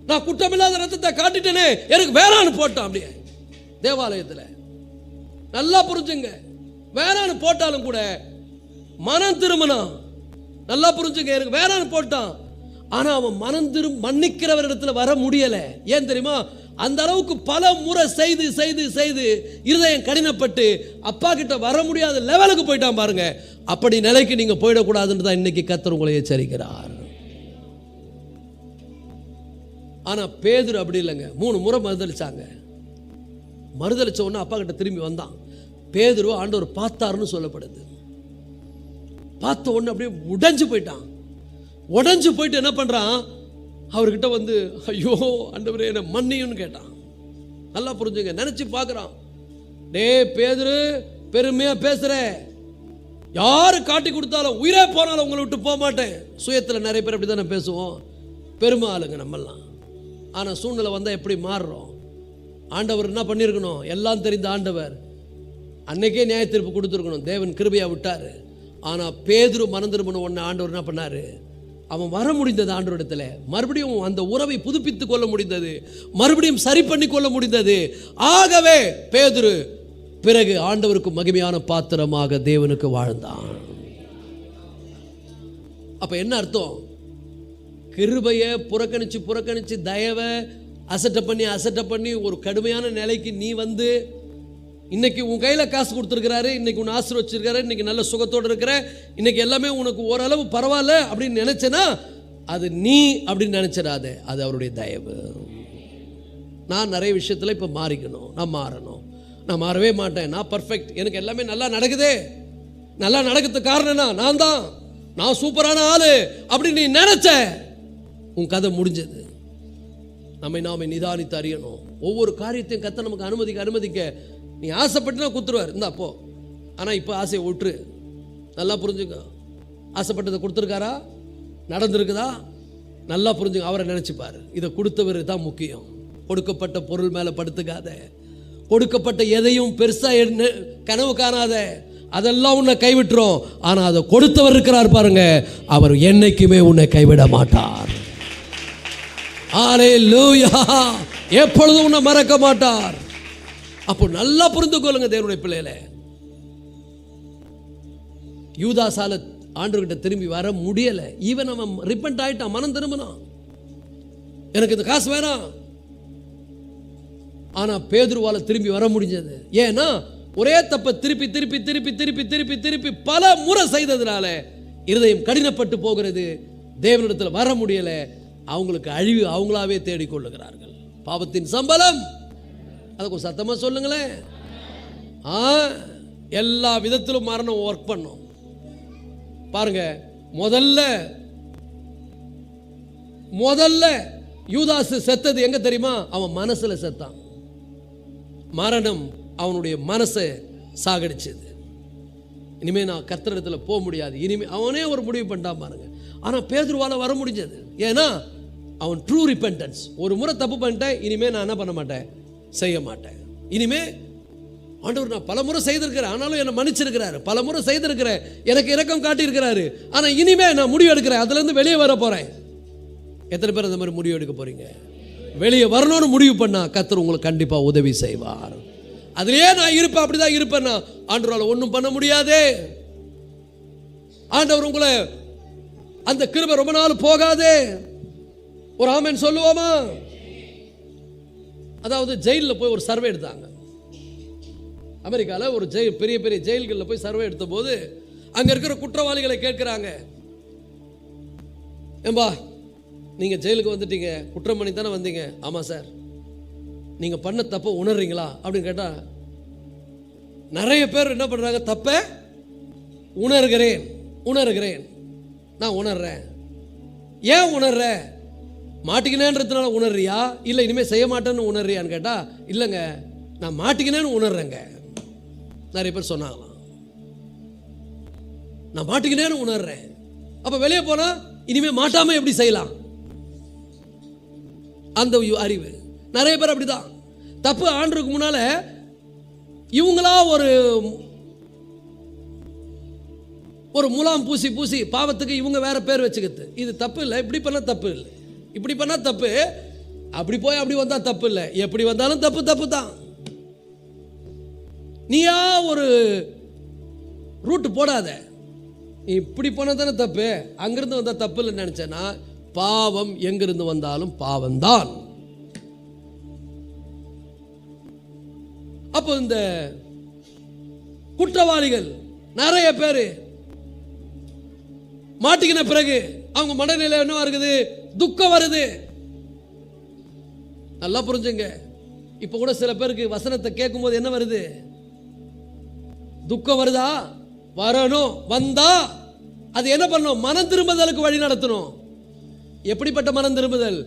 S1: நான் குற்றமில்லாத ரத்தத்தை காட்டிட்டேனே, எனக்கு வேறான்னு போட்டான். அப்படியே தேவாலயத்தில் நல்லா புரிஞ்சுங்க, வேறான்னு போட்டாலும் கூட மனம் திரும்பினான். நல்லா புரிஞ்சுங்க, எனக்கு வேறான்னு போட்டான். ஆனா அவன் மனம் மன்னிக்கிறவர் இடத்துல வர முடியல. ஏன் தெரியுமா? அந்த அளவுக்கு பல முறை செய்து செய்து செய்து இருதயம் கடினப்பட்டு அப்பா கிட்ட வர முடியாத லெவலுக்கு போயிட்டான் பாருங்க. அப்படி நிலைக்கு நீங்க போயிடக்கூடாதுன்னு தான் இன்னைக்கு கர்த்தர் உங்களை எச்சரிக்கிறார். ஆனா பேதுரு அப்படி இல்லைங்க. 3 முறை மறுதளிச்சாங்க. மறுதளிச்ச உடனே அப்பா கிட்ட திரும்பி வந்தான். பேதுரு ஆண்டவர் பார்த்தாருன்னு சொல்லப்படுது. பார்த்த உடனே அப்படியே உடைஞ்சு போயிட்டான். உடைஞ்சு போயிட்டு என்ன பண்றான்? அவர்கிட்ட ஐயோ ஆண்டவரே என்ன மன்னியும்னு கேட்டான். நல்லா புரிஞ்சுங்க, நினைச்சு பார்க்குறான். டே பேதுரு, பெருமையா பேசுற, யாரு காட்டி கொடுத்தாலும் உயிரே போனாலும் உங்களை விட்டு போக மாட்டேன். சுயத்தில் நிறைய பேர் அப்படி தானே பேசுவோம், பெருமை ஆளுங்க நம்மெல்லாம். ஆனால் சூழ்நிலை வந்தால் எப்படி மாறுறோம்? ஆண்டவர் என்ன பண்ணியிருக்கணும்? எல்லாம் தெரிந்த ஆண்டவர் அன்னைக்கே நியாய தீர்ப்பு கொடுத்துருக்கணும். தேவன் கிருபையா விட்டாரு. ஆனால் பேதுரு மனம் திரும்பின உடனே ஆண்டவர் என்ன பண்ணாரு? அவன் வர முடிந்தது ஆண்டவரிடத்துல, மறுபடியும் அந்த உறவை புதுப்பித்துக் கொள்ள முடிந்தது, மறுபடியும் சரி பண்ணி கொள்ள முடிந்தது. ஆகவே பேதுரு பிறகு ஆண்டவருக்கு மகிமையான பாத்திரமாக தேவனுக்கு வாழ்ந்தான். அப்ப என்ன அர்த்தம்? கிருபையை புறக்கணிச்சு புறக்கணிச்சு தயவை அசட்டை பண்ணி ஒரு கடுமையான நிலைக்கு நீ இன்னைக்கு உன் கையில் காசு கொடுத்துருக்கிறாரு, இன்னைக்கு உன்னை ஆசீர்வச்சிருக்காரு, இன்னைக்கு நல்ல சுகத்தோடு இருக்கிற, இன்னைக்கு எல்லாமே உனக்கு ஓரளவு பரவாயில்ல அப்படின்னு நினைச்சேன்னா அது நீ அப்படின்னு நினைச்சிடாத, அது அவருடைய தயவு. நான் நிறைய விஷயத்தில் இப்போ மாறிக்கணும், நான் மாறணும். நான் மாறவே மாட்டேன், நான் பர்ஃபெக்ட், எனக்கு எல்லாமே நல்லா நடக்குதே, நல்லா நடக்கிறதுக்கு காரணம்னா நான் தான், நான் சூப்பரான ஆளு அப்படின்னு நீ நினைச்ச, உன் கதை முடிஞ்சது. நாம நிதானித்து அறியணும். ஒவ்வொரு காரியத்தையும் கர்த்தர் நமக்கு அனுமதிக்க நீ ஆசைப்பட்டுனா குத்துருவார், இந்தா போ. ஆனால் இப்போ ஆசையை விட்டுரு. நல்லா புரிஞ்சுக்க. ஆசைப்பட்டதை கொடுத்துருக்காரா, நடந்திருக்குதா, நல்லா புரிஞ்சுக்க. அவரை நினச்சிப்பார். இதை கொடுத்தவர் தான் முக்கியம். கொடுக்கப்பட்ட பொருள் மேலே படுத்துக்காத. கொடுக்கப்பட்ட எதையும் பெருசாக கனவு காணாத. அதெல்லாம் உன்னை கைவிட்டுரும். ஆனால் அதை கொடுத்தவர் இருக்கிறார் பாருங்க, அவர் என்னைக்குமே உன்னை கைவிட மாட்டார். அல்லேலூயா. எப்பொழுதும் உன்னை மறக்க மாட்டார். அப்போ நல்லா புரிந்து கொள்ளுங்க தேவனுடைய பிள்ளைகளே. யூதாசால ஆண்டவர்கிட்ட திரும்பி வர முடியல. ஈவன் அவன் ரிப்பெண்ட் ஆயிட்டான், மனம் திரும்பினான், எனக்கு இந்த காசு வேணாம். ஆனா பேதுருவால திரும்பி வர முடிஞ்சது. ஏன்னா ஒரே தப்ப திருப்பி திருப்பி திருப்பி திருப்பி திருப்பி திருப்பி பல முறை செய்ததுனால இருதயம் கடினப்பட்டு போகிறது. தேவனிடத்தில் வர முடியல. அவங்களுக்கு அழிவு அவங்களாவே தேடிக்கொள்ளுகிறார்கள். பாவத்தின் சம்பளம். அதுக்கு சத்தமா சொல்லுங்களேன். எல்லா விதத்திலும் மரணம் ஒர்க் பண்ணும் பாருங்க. முதல்ல யூதாசு செத்தது எங்க தெரியுமா? அவன் மனசுல செத்தான். மரணம் அவனுடைய மனசை சாகடிச்சது. இனிமே நான் கர்த்தரிடத்தில் போக முடியாது. இனிமே அவனே ஒரு முடிவு பண்ணிட்டான் பாருங்க. ஆனால் பேதுருவால வர முடிஞ்சது. ஏன்னா அவன் ட்ரூ ரிப்பெண்டன்ஸ். ஒரு முறை தப்பு பண்ணிட்டேன், இனிமே நான் என்ன பண்ண மாட்டேன், செய்ய மாட்டேன். இனிமே ஆண்டவர் நான் பல முறை செய்திருக்கிறேன், ஆனாலும் என்னை மன்னிச்சிருக்கிறாரு. பல முறை செய்திருக்கிறேன், எனக்கு இரக்கம் காட்டியிருக்கிறாரு. ஆனால் இனிமே நான் முடிவு எடுக்கிறேன், அதுலேருந்து வெளியே வர போறேன். எத்தனை பேர் அந்த மாதிரி முடிவு எடுக்க போறீங்க? வெளியே வரணும்னு முடிவு பண்ணா கர்த்தர் உங்களுக்கு கண்டிப்பாக உதவி செய்வார். அதுலயே நான் இருப்பேன், அப்படிதான் இருப்பேன்னா ஆண்டவரால் ஒன்றும் பண்ண முடியாதே. ஆண்டவர் உங்களை அந்த கிருபை ரொம்ப நாள் போகாதே. ஒரு ஆமென் சொல்லுவோமா? அதாவது ஜெயிலில் போய் ஒரு சர்வே எடுத்தாங்க. அமெரிக்காவில் ஒரு ஜெயில், பெரிய பெரிய ஜெயில்களில் போய் சர்வே எடுத்த போது அங்கே இருக்கிற குற்றவாளிகளை கேட்குறாங்க, ஏம்பா நீங்கள் ஜெயிலுக்கு வந்துட்டீங்க, குற்றம் பண்ணி தானே வந்தீங்க? ஆமாம் சார். நீங்கள் பண்ண தப்பை உணர்றீங்களா அப்படின்னு கேட்டால் நிறைய பேர் என்ன பண்ணுறாங்க, தப்பை உணர்கிறேன் உணர்கிறேன், நான் உணர்றேன். ஏன் உணர்ற? மாட்டிக்கினேன்றதுனால உணர்றியா, இல்லை இனிமேல் செய்ய மாட்டேன்னு உணர்றியான்னு கேட்டால் இல்லைங்க, நான் மாட்டிக்கினேன்னு உணர்றேங்க. நிறைய பேர் சொன்னாங்களாம், நான் மாட்டிக்கினேன்னு உணர்றேன். அப்போ வெளியே போனால் இனிமேல் மாட்டாமல் எப்படி செய்யலாம், அந்த அறிவு. நிறைய பேர் அப்படிதான். தப்பு ஆண்டருக்கு முன்னால இவங்களா ஒரு முலாம் பூசி பூசி பாவத்துக்கு இவங்க வேற பேர் வச்சுக்கிறது. இது தப்பு இல்லை, இப்படி பண்ண தப்பு இல்லை, இப்படி பண்ணா தப்பு, அப்படி போய் அப்படி வந்தா தப்பு இல்லை, எப்படி வந்தாலும் தப்பு தப்பு தான். நீயா ஒரு ரூட் போடாத, இப்படி போனா தானே தப்பு, அங்கிருந்து வந்தா தப்பு இல்லைன்னு நினைச்சேன்னா பாவம் எங்கிருந்து வந்தாலும் பாவம்தான். அப்போ இந்த குற்றவாளிகள் நிறைய பேர் மாட்டிக்கின பிறகு அவங்க மனநிலை என்ன இருக்குது, துக்கம் வருது. நல்லா புரிஞ்சுங்க. இப்ப கூட சில பேருக்கு வசனத்தை கேட்கும் போது என்ன வருது, துக்கம் வருதா? வரணும். வந்தா அது என்ன பண்ணும், மனம் திரும்புதலுக்கு வழி நடத்தணும். எப்படிப்பட்ட மனம் திரும்புதல்?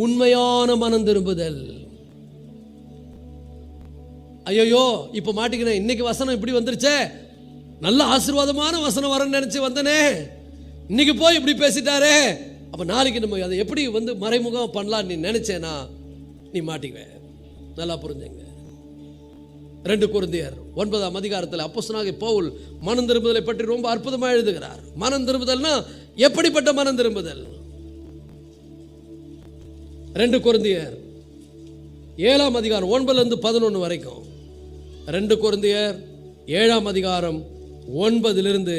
S1: உண்மையான மனம் திரும்புதல். ஐயோ இப்ப மாட்டிக்கிறேன், இன்னைக்கு வசனம் இப்படி வந்துருச்சே, நல்ல ஆசீர்வாதமான வசனம் வரன்னு நினைச்சு வந்தனே, இன்னைக்கு போய் இப்படி பேசிட்டாரே, அப்ப நாளைக்கு நம்ம அதை எப்படி மறைமுகம் பண்ணலாம் நீ நினைச்சேனா நீ மாட்டிக்குவே. நல்லா புரிஞ்சுங்க. 2 கொரிந்தியர் 9ஆம் அதிகாரத்தில் அப்போஸ்தலனாகிய பவுல் மனம் திரும்புதலை பற்றி ரொம்ப அற்புதமாக எழுதுகிறார். மனம் திரும்புதல்னா எப்படிப்பட்ட மனம் திரும்புதல்? 2 கொரிந்தியர் 7ஆம் அதிகாரம் 9லிருந்து 11 வரைக்கும். 2 கொரிந்தியர் 7ஆம் அதிகாரம் 9லிருந்து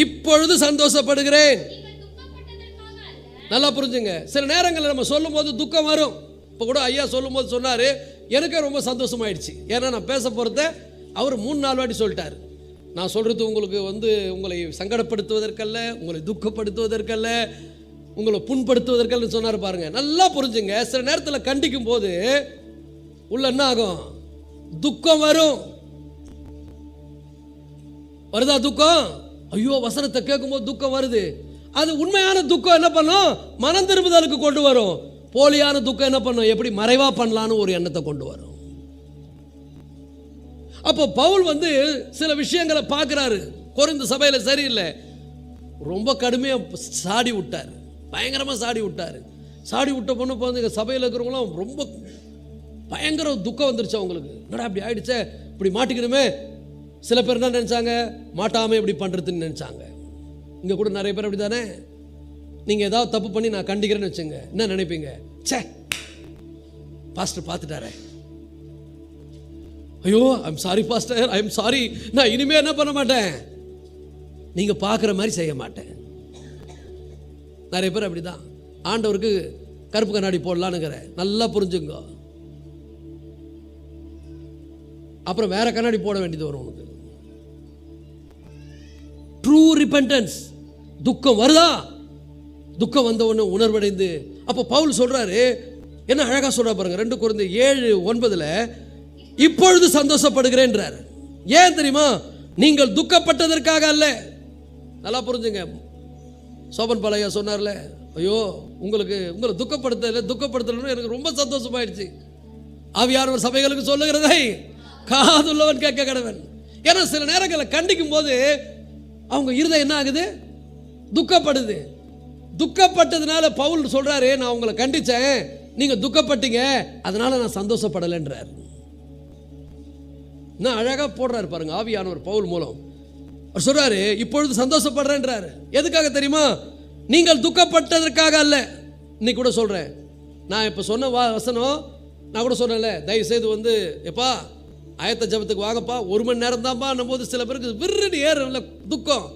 S1: இப்பொழுது சந்தோஷப்படுகிறேன். நல்லா புரிஞ்சுங்க. சில நேரங்களில் நம்ம சொல்லும் போது துக்கம் வரும். இப்போ கூட ஐயா சொல்லும் போது சொன்னாரு, எனக்கே ரொம்ப சந்தோஷமாயிடுச்சு. ஏன்னா நான் பேச போறத அவர் 3-4 வாட்டி சொல்லிட்டாரு. நான் சொல்றது உங்களுக்கு உங்களை சங்கடப்படுத்துவதற்கல்ல, உங்களை துக்கப்படுத்துவதற்கல்ல, உங்களை புண்படுத்துவதற்கல்ல சொன்னார் பாருங்க. நல்லா புரிஞ்சுங்க. சில நேரத்தில் கண்டிக்கும் போது உள்ள என்ன ஆகும், துக்கம் வரும். வருதா துக்கம்? ஐயோ வசனத்தை கேட்கும் போது துக்கம் வருது. அது உண்மையான துக்கம் என்ன பண்ணும், மனம் திரும்புதலுக்கு கொண்டு வரும். போலியான துக்கம் என்ன பண்ணும், எப்படி மறைவா பண்ணலான்னு ஒரு எண்ணத்தை கொண்டு வரும். அப்போ பவுல் சில விஷயங்களை பார்க்குறாரு. கொரிந்து சபையில் சரியில்லை, ரொம்ப கடுமையாக சாடி விட்டார், பயங்கரமாக சாடி விட்டார். சாடி விட்ட பொண்ணு சபையில் இருக்கிறவங்களாம் ரொம்ப பயங்கர துக்கம் வந்துருச்சு அவங்களுக்கு. என்னடா அப்படி ஆயிடுச்சே, இப்படி மாட்டிக்கணுமே. சில பேர் என்ன நினச்சாங்க, மாட்டாமல் இப்படி பண்ணுறதுன்னு நினச்சாங்க. இங்கே கூட நிறைய பேர் அப்படி தானே, நீங்கள் ஏதாவது தப்பு பண்ணி நான் கண்டிக்கிறேன்னு வச்சுங்க, என்ன நினைப்பீங்க, சே பாஸ்டர் பார்த்துட்டாரே, ஐயோ I'm sorry pastor, I'm sorry, நான் இனிமே என்ன பண்ண மாட்டேன், நீங்கள் பார்க்குற மாதிரி செய்ய மாட்டேன். நிறைய பேர் அப்படி தான். ஆண்டவருக்கு கருப்பு கண்ணாடி போடலான்னுங்கிற, நல்லா புரிஞ்சுங்க. அப்புறம் வேற கண்ணாடி போட வேண்டியது வரும் உனக்கு. ட்ரூ ரிபெண்டன்ஸ், துக்கம் வருதா, துக்கம் வந்த உடனே உணர்வடைந்து. அப்போ பவுல் சொல்றாரு, என்ன அழகா சொல்ற பாருங்க, 2 கொரிந்தியர் 7:9 இப்பொழுது சந்தோஷப்படுகிறேன்றார். ஏன் தெரியுமா, நீங்கள் துக்கப்பட்டதற்காக அல்ல. நல்லா புரிஞ்சுங்க. சோபன் பாலையா சொன்னார்ல, ஐயோ உங்களை துக்கப்படுத்தல எனக்கு ரொம்ப சந்தோஷமாயிடுச்சு. ஆவியானவர் சபைகளுக்கு சொல்லுகிறதை காதுள்ளவன் கேட்க கடவன். ஏன்னா சில நேரங்களில் கண்டிக்கும் போது அவங்க இருதயம் என்ன ஆகுது, துக்கப்படுது. துக்கப்பட்டதுனால பவுல் சொல்றாரு, நான் உங்களை கண்டிச்சேன், நீங்க துக்கப்பட்டீங்க, அதனால நான் சந்தோஷப்படலைன்றார். நான் அழகா போடுறாரு பாருங்க ஆவியானவர் பவுல் மூலம். அவர் சொல்றாரு, இப்பொழுது சந்தோஷப்படுறேன்றாரு. எதுக்காக தெரியுமா, நீங்கள் துக்கப்பட்டதற்காக அல்ல. இன்னைக்கு கூட சொல்றேன், நான் இப்போ சொன்ன வசனம் நான் கூட சொன்னேன்ல, தயவு செய்து எப்பா ஆயத்த ஜபத்துக்கு வாங்கப்பா, 1 மணி நேரம் தான்ப்பா போது சில பேருக்கு விருடி ஏறல துக்கம்.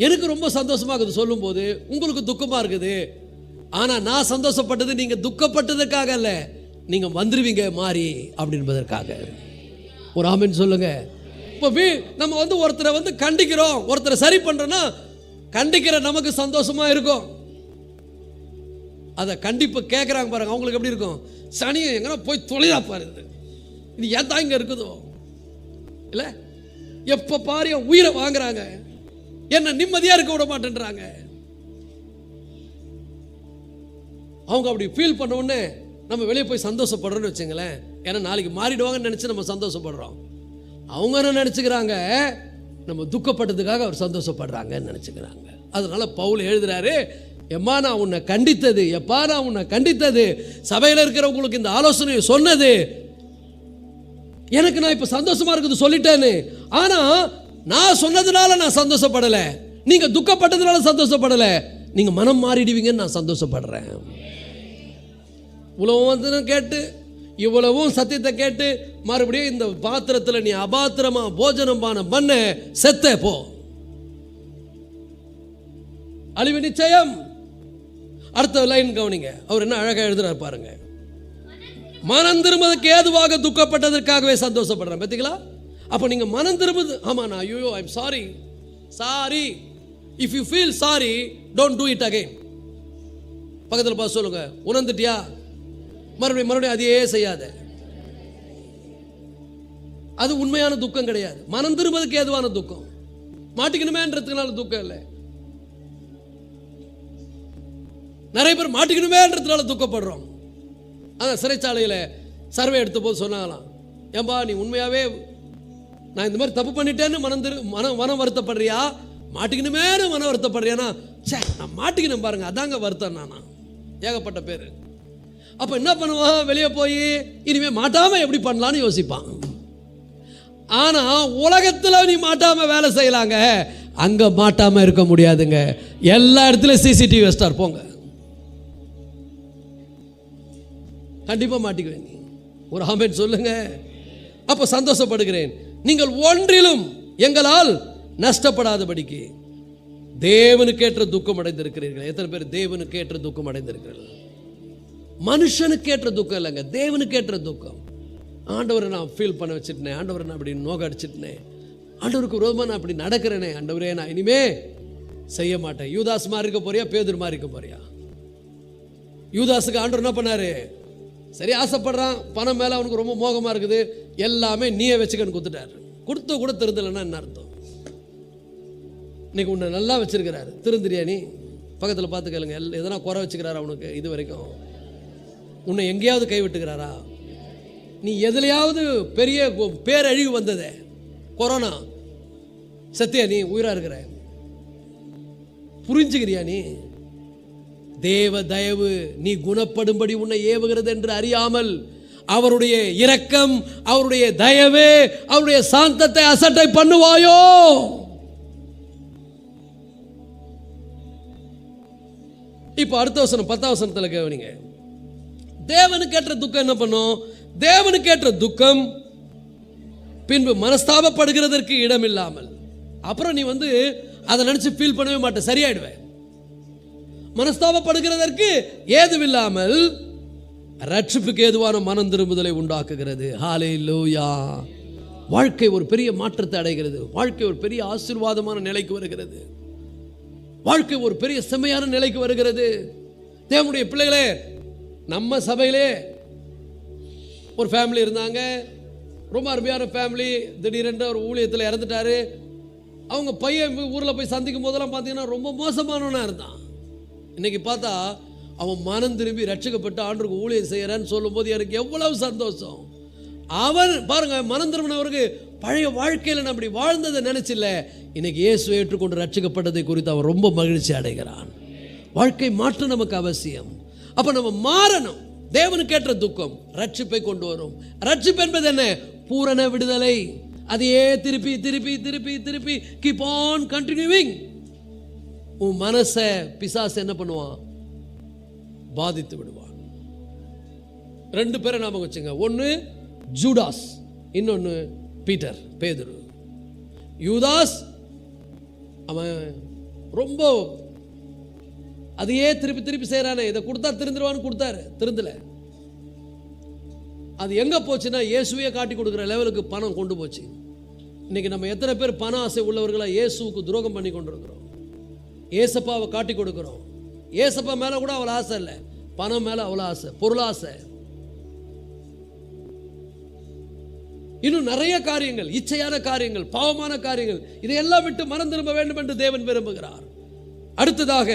S1: எனக்கு ரொம்ப சந்தோஷமா இருக்குது சொல்லும் போது, உங்களுக்கு துக்கமா இருக்குது. ஆனா நான் சந்தோஷப்பட்டது நீங்க துக்கப்பட்டதற்காக அல்ல, நீங்க வந்துருவீங்க மாறி அப்படின்பதற்காக. ஒரு ஆமென் சொல்லுங்க. இப்போ நம்ம ஒருத்தரை கண்டிக்கிறோம், ஒருத்தரை சரி பண்றோம்னா கண்டிக்கிற நமக்கு சந்தோஷமா இருக்கும். அதை கண்டிப்பு கேட்குறாங்க பாருங்க, அவங்களுக்கு எப்படி இருக்கும், சனியை எங்கன்னா போய் தொலைதா பாருது, இது ஏன் தான் இங்கே இருக்குதோ இல்லை, எப்போ பாரு உயிரை வாங்குறாங்க, என்ன நிம்மதியாக இருக்க விட மாட்டேன்றாங்க. அவங்க அப்படி ஃபீல் பண்ண உடனே நம்ம வெளியே போய் சந்தோஷப்படுறோன்னு வச்சுங்களேன். ஏன்னா நாளைக்கு மாறிடுவாங்கன்னு நினச்சி நம்ம சந்தோஷப்படுறோம். அவங்க என்ன நினச்சிக்கிறாங்க, நம்ம துக்கப்பட்டதுக்காக அவர் சந்தோஷப்படுறாங்கன்னு நினச்சிக்கிறாங்க. அதனால பவுல் எழுதுறாரு, எம்மா நான் உன்னை கண்டித்தது, எப்பா நான் உன்னை கண்டித்தது, சபையில் இருக்கிறவங்களுக்கு இந்த ஆலோசனையை சொன்னது, எனக்கு நான் இப்போ சந்தோஷமா இருக்குது சொல்லிட்டேன்னு. ஆனா நான் சொன்னதுனால நான் சந்தோஷப்படலை, நீங்க துக்கப்பட்டதுனால சந்தோஷப்படலை, நீங்க மனம் மாறிடுவீங்கன்னு நான் சந்தோஷப்படுறேன். இவ்வளவும் கேட்டு இவ்வளவும் சத்தியத்தை கேட்டு மறுபடியும் இந்த பாத்திரத்தில் நீ அபாத்திரமா போஜனம் பண்ண செத்த போ, அழிவு நிச்சயம். அடுத்த லைன் கவனிங்க, அவர் என்ன அழகா எழுதுறார் பாருங்க, மனம் திரும்பதுக்கு ஏதுவாக துக்கப்பட்டதற்காகவே சந்தோஷப்படுறேன். பார்த்தீங்களா? அப்போ நீங்க மனம் திரும்புது, ஆமா நான் ஐயோ I am sorry, sorry, if you feel sorry don't do it again. பக்கத்தில் பார்த்து சொல்லுங்க, உணர்ந்துட்டியா, மறுபடியும் அதையே செய்யாத. அது உண்மையான துக்கம் கிடையாது. மனம் திரும்பதுக்கு ஏதுவான துக்கம், மாட்டிக்கணுமேன்றதுனால துக்கம் இல்லை. நிறைய பேர் மாட்டிக்கணுமேன்றதுனால துக்கப்படுறோம். அதான் சிறைச்சாலையில் சர்வே எடுத்த போது சொன்னாங்களாம், ஏன்பா நீ உண்மையாவே நான் இந்த மாதிரி தப்பு பண்ணிட்டேன்னு மனம் வருத்தப்படுறியா, மாட்டிக்கணுமே மனம் வருத்தப்படுறியானா, சே நான் மாட்டிக்கணும் பாருங்க, அதாங்க வருத்தம். நானா ஏகப்பட்ட பேர். அப்போ என்ன பண்ணுவான், வெளியே போய் இனிமே மாட்டாம எப்படி பண்ணலான்னு யோசிப்பான். ஆனா உலகத்தில் நீ மாட்டாம வேலை செய்யலாங்க, அங்க மாட்டாம இருக்க முடியாதுங்க. எல்லா இடத்துலையும் சிசிடிவி வச்சிட்டார் போங்க, கண்டிப்பா மாட்டிக்குவேன். ஒரு ஆமென் சொல்லுங்க. அப்போ சந்தோஷப்படுகிறேன், நீங்கள் ஒன்றிலும் எங்களால் நஷ்டப்படாதபடிக்கு தேவனுக்கேற்ற துக்கம் அடைந்திருக்கிறீர்கள். எத்தனை பேர் தேவனுக்கேற்ற துக்கம் அடைந்திருக்கிறீர்கள்? மனுஷனுக்கேற்ற துக்கம் இல்லைங்க, தேவனுக்கேற்ற துக்கம். ஆண்டவரை நான் ஃபீல் பண்ண வச்சுட்டேன், ஆண்டவரை நான் அப்படி நோக்க அடிச்சிட்டேன், ஆண்டவருக்கு விரோதமாக நான் அப்படி நடக்கிறேனே, ஆண்டவரே நான் இனிமே செய்ய மாட்டேன். யூதாஸ் மாதிரி இருக்க போறியா, பேதுரு மாதிரி இருக்க போறியா? யூதாஸுக்கு ஆண்டவர் என்ன பண்ணாரு, சரி ஆசைப்படுறான், பணம் மேலே அவனுக்கு ரொம்ப மோகமாக இருக்குது, எல்லாமே நீயே வச்சுக்கன்னு கொடுத்துட்டாரு. கொடுத்த கூட திருந்தலைன்னா என்ன அர்த்தம்? இன்னைக்கு உன்னை நல்லா வச்சிருக்கிறாரு, திருந்துறியா நீ? பக்கத்தில் பார்த்து கேளுங்க, எதனா குறை வச்சுக்கிறாரா உனக்கு? இது வரைக்கும் உன்னை எங்கேயாவது கைவிட்டுக்கிறாரா? நீ எதுலையாவது பெரிய பேரழிவு வந்ததே, கொரோனா, சத்தியா நீ உயிரா இருக்கிற, புரிஞ்சுக்கிறியா? நீ தேவ தயவு நீ குணப்படும்படி உன்னை ஏவுகிறது என்று அறியாமல் அவருடைய இரக்கம், அவருடைய தயவு, அவருடைய சாந்தத்தை அசட்டை பண்ணுவாயோ? இப்ப அடுத்த வசனம் 10ஆம் வசனத்தில் கவனிங்க. தேவனுக்கு ஏற்ற துக்கம் என்ன பண்ணும்? தேவனுக்கு ஏற்ற துக்கம் பின்பு மனஸ்தாபப்படுகிறதற்கு இடம் இல்லாமல், அப்புறம் நீ அதை நினைச்சு ஃபீல் பண்ணவே மாட்டே, சரியாயிடுவேன். மனஸ்தாபப்படுகிறதற்கு ஏதுவில்லாமல் ரட்சிப்புக்கு ஏதுவான மனம் திரும்புதலை உண்டாக்குகிறது. ஹல்லேலூயா. வாழ்க்கை ஒரு பெரிய மாற்றத்தை அடைகிறது. வாழ்க்கை ஒரு பெரிய ஆசீர்வாதமான நிலைக்கு வருகிறது. வாழ்க்கை ஒரு பெரிய செம்மையான நிலைக்கு வருகிறது. தேவனுடைய பிள்ளைகளே, நம்ம சபையிலே ஒரு ஃபேமிலி இருந்தாங்க, ரொம்ப அருமையான ஃபேமிலி. திடீரென்று ஒரு ஊழியத்தில் இறந்துட்டாரு. அவங்க பையன் ஊரில் போய் சந்திக்கும் போதெல்லாம் பார்த்தீங்கன்னா ரொம்ப மோசமானவனாக இருந்தான். இன்னைக்கு பார்த்தா அவன் மனம் திரும்பி ரட்சிக்கப்பட்டு ஆண்டவருக்கு ஊழியம் செய்யறான்னு சொல்லும்போது எனக்கு எவ்வளவு சந்தோஷம். அவன் பாருங்க, மனம் திரும்பினவருக்கு பழைய வாழ்க்கையில் அப்படி வாழ்ந்ததை நினைச்சில்ல, இன்னைக்கு இயேசுவை ஏற்றுக்கொண்டு ரட்சிக்கப்பட்டதை குறித்து அவன் ரொம்ப மகிழ்ச்சி அடைகிறான். வாழ்க்கை மாற்றம் நமக்கு அவசியம். அப்ப நம்ம மாறணும். தேவனுக்கு ஏற்ற துக்கம் ரட்சிப்பை கொண்டு வரும். ரட்சிப்பு என்பது என்ன? பூரண விடுதலை. அதையே திருப்பி திருப்பி திருப்பி திருப்பி கீப் ஆன் கண்டினியூவிங். உன் மனசை பிசாசு என்ன பண்ணுவான்? பாதித்து விடுவான். 2 பேரை நாம வச்சுங்க. ஒன்னு ஜூடாஸ், இன்னொன்னு பீட்டர், பேதுரு. யூதாஸ் அவன் ரொம்ப அதையே திருப்பி திருப்பி செய்யறானே, இதை கொடுத்தா திருந்துருவான்னு கொடுத்தாரு, திருந்தல. அது எங்க போச்சுன்னா இயேசுவையே காட்டி கொடுக்குற லெவலுக்கு பணம் கொண்டு போச்சு. இன்னைக்கு நம்ம எத்தனை பேர் பண ஆசை உள்ளவர்களா இயேசுவுக்கு துரோகம் பண்ணி கொண்டிருக்கிறோம். ஏசப்பாவை காட்டி கொடுக்கிறோம். ஏசப்பா மேல கூட அவ்வளவு ஆசை இல்லை, பணம் மேல அவ்வளவு ஆசை, பொருளாசை, இன்னும் நிறைய காரியங்கள், இச்சையான காரியங்கள், பாவமான காரியங்கள், இதையெல்லாம் விட்டு மனம் திரும்ப வேண்டும் என்று தேவன் விரும்புகிறார். அடுத்ததாக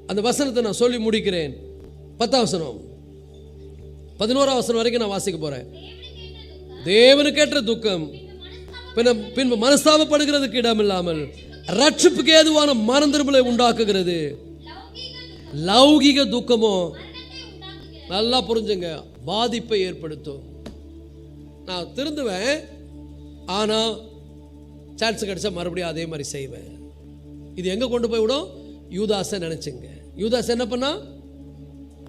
S1: அந்த வசனத்தை நான் சொல்லி முடிக்கிறேன். 10ஆம் வசனம் 11ஆம் வசனம் வரைக்கும் நான் வாசிக்க போறேன். தேவனுக்கு ஏற்ற துக்கம் பின்பு மனஸ்தாபப்படுகிறதுக்கு இடம் இல்லாமல் ரட்சிப்புக்கு ஏதுவான மனம் திரும்பலை உண்டாக்குகிறது. லௌகிக துக்கமோ, நல்லா புரிஞ்சுங்க, பாதிப்பை ஏற்படுத்தும். நான் திருந்துவேன், ஆனா சான்ஸ் கிடைச்சா மறுபடியும் அதே மாதிரி செய்வேன். இது எங்க கொண்டு போய் விடும்? யூதாசை நினைச்சுங்க. யூதாஸ் என்ன பண்ணா?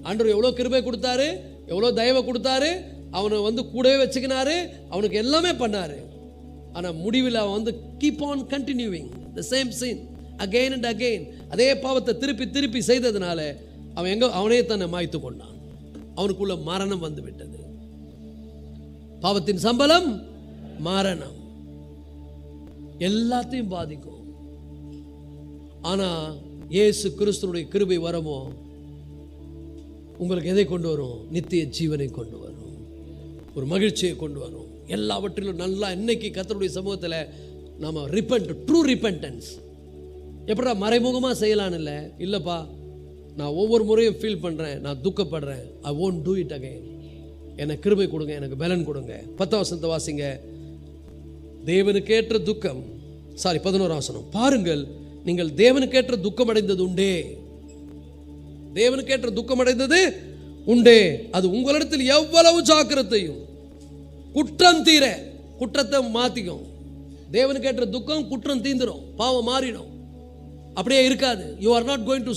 S1: ஆண்டவர் எவ்வளவு கிருபை கொடுத்தாரு, எவ்வளவு தயவை கொடுத்தாரு, அவனை கூடவே வச்சுக்கினாரு, அவனுக்கு எல்லாமே பண்ணாரு. ஆனா முடிவில் அவன் keep on continuing the same sin again and again. அதே பாவத்தை திருப்பி திருப்பி செய்ததுனால அவனே தன்னை மாய்த்து கொண்டான். அவனுக்குள்ள மரணம் வந்து விட்டது. பாவத்தின் சம்பளம் மரணம். எல்லாத்தையும் பாதிக்கும். ஆனா இயேசு கிறிஸ்துவுடைய கிருபை வரமோ உங்களுக்கு எதை கொண்டு வரும்? நித்திய ஜீவனை கொண்டு வரும், ஒரு மகிழ்ச்சியை கொண்டு வரும். எல்லாவற்றிலும் நல்லா இன்னைக்கு கர்த்தருடைய சமூகத்தில் நாம ரிப்பெண்ட், ட்ரூ ரிப்பெண்டன்ஸ். எப்படா மறைமுகமாக செய்யலான்னு இல்லை, இல்லைப்பா நான் ஒவ்வொரு முறையும் ஃபீல் பண்ணுறேன், நான் துக்கப்படுறேன், ஐ won't do it again. எனக்கு கிருபை கொடுங்க, எனக்கு பலன் கொடுங்க. 10ஆம் வசனத்தை வாசிங்க. தேவனுக்கேற்ற துக்கம், 11ஆம் வசனம். பாருங்கள், நீங்கள் தேவனுக்கேற்ற துக்கம் அடைந்தது உண்டே. தேவனுக்கேற்ற துக்கம் அடைந்தது உண்டே. அது உங்களிடத்தில் எவ்வளவு ஜாக்கிரதையும் குற்றம் தீர, குற்றத்தை மாத்திக்கும். தேவனுக்கேற்ற துக்கம் குற்றம் தீந்துரும், பாவம் மாறிடும், அப்படியே இருக்காது. You are not going to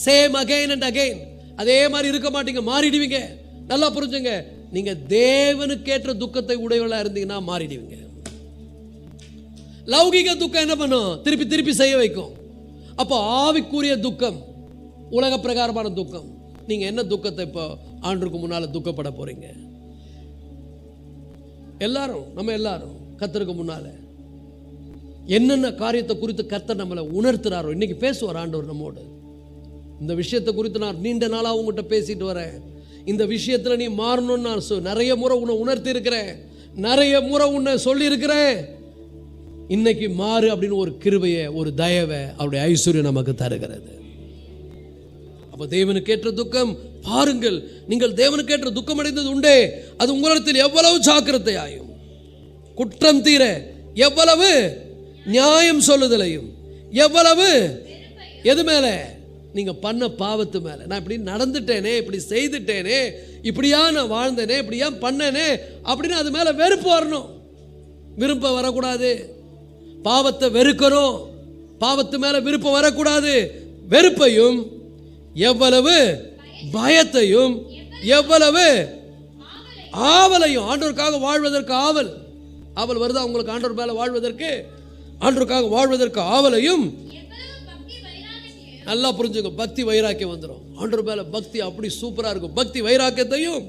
S1: same again and again. அதே மாதிரி இருக்க மாட்டீங்க, மாறிடுவீங்க. நல்லா புரிஞ்சுங்க, நீங்க தேவனுக்கேற்ற துக்கத்தை உடையவளா இருந்தீங்கன்னா மாறிடுவீங்க. லௌகிக துக்கம் என்ன பண்ணும்? திருப்பி திருப்பி செய்ய வைக்கும். அப்போ ஆவிக்குரிய துக்கம், உலக பிரகாரமான துக்கம். நீங்க என்ன துக்கத்தை இப்போ ஆண்டுக்கு முன்னால துக்கப்பட போறீங்க? எல்லாரும், நம்ம எல்லாரும் கர்த்தருக்கு முன்னால என்னென்ன காரியத்தை குறித்து கர்த்தர் நம்மளை உணர்த்துறாரோ இன்னைக்கு பேசுவார் ஆண்டவர் நம்மோடு. இந்த விஷயத்தை குறித்து நான் நீண்ட நாளாக உங்கள்கிட்ட பேசிட்டு வரேன். இந்த விஷயத்தில் நீ மாறணும்னு நான் நிறைய முறை உன்னை உணர்த்தி இருக்கிறேன், நிறைய முறை உன்னை சொல்லி இருக்கிறேன். இன்னைக்கு மாறு அப்படின்னு ஒரு கிருபையை, ஒரு தயவை, அவருடைய ஐஸ்வர்யம் நமக்கு தருகிறது. அப்ப தேவனுக்கேற்ற துக்கம் பாருங்கள். நீங்கள் தேவனுக்கேற்ற துக்கம் அடைந்தது உண்டே, அது உங்களிடத்தில் எவ்வளவு ஜாக்கிரதையாயும் குற்றம் தீர எவ்வளவு நியாயம் சொல்லுதலையும் எவ்வளவு எது மேல, நீங்க பண்ண பாவத்து மேல. நான் இப்படி நடந்துட்டேனே, இப்படி செய்துட்டேனே, இப்படியா நான் வாழ்ந்தேனே, இப்படியா பண்ணேனே அப்படின்னு அது மேல வெறுப்பு வரணும். விருப்பம் வரக்கூடாது. பாவத்தை வெறுக்கிறோம், பாவத்து மேல விருப்பம் வரக்கூடாது. வெறுப்பையும் எவ்வளவு பயத்தையும் எவ்வளவு ஆவலையும், ஆண்டவருக்காக வாழ்வதற்கு ஆவல் ஆவல் வருதா உங்களுக்கு? ஆண்டவர் மேல வாழ்வதற்கு, ஆண்டவருக்காக வாழ்வதற்கு ஆவலையும், நல்லா புரிஞ்சுங்க, பக்தி வைராக்கியம் வந்துடும். ஆண்டவர் மேல பக்தி அப்படி சூப்பரா இருக்கும். பக்தி வைராக்கியத்தையும்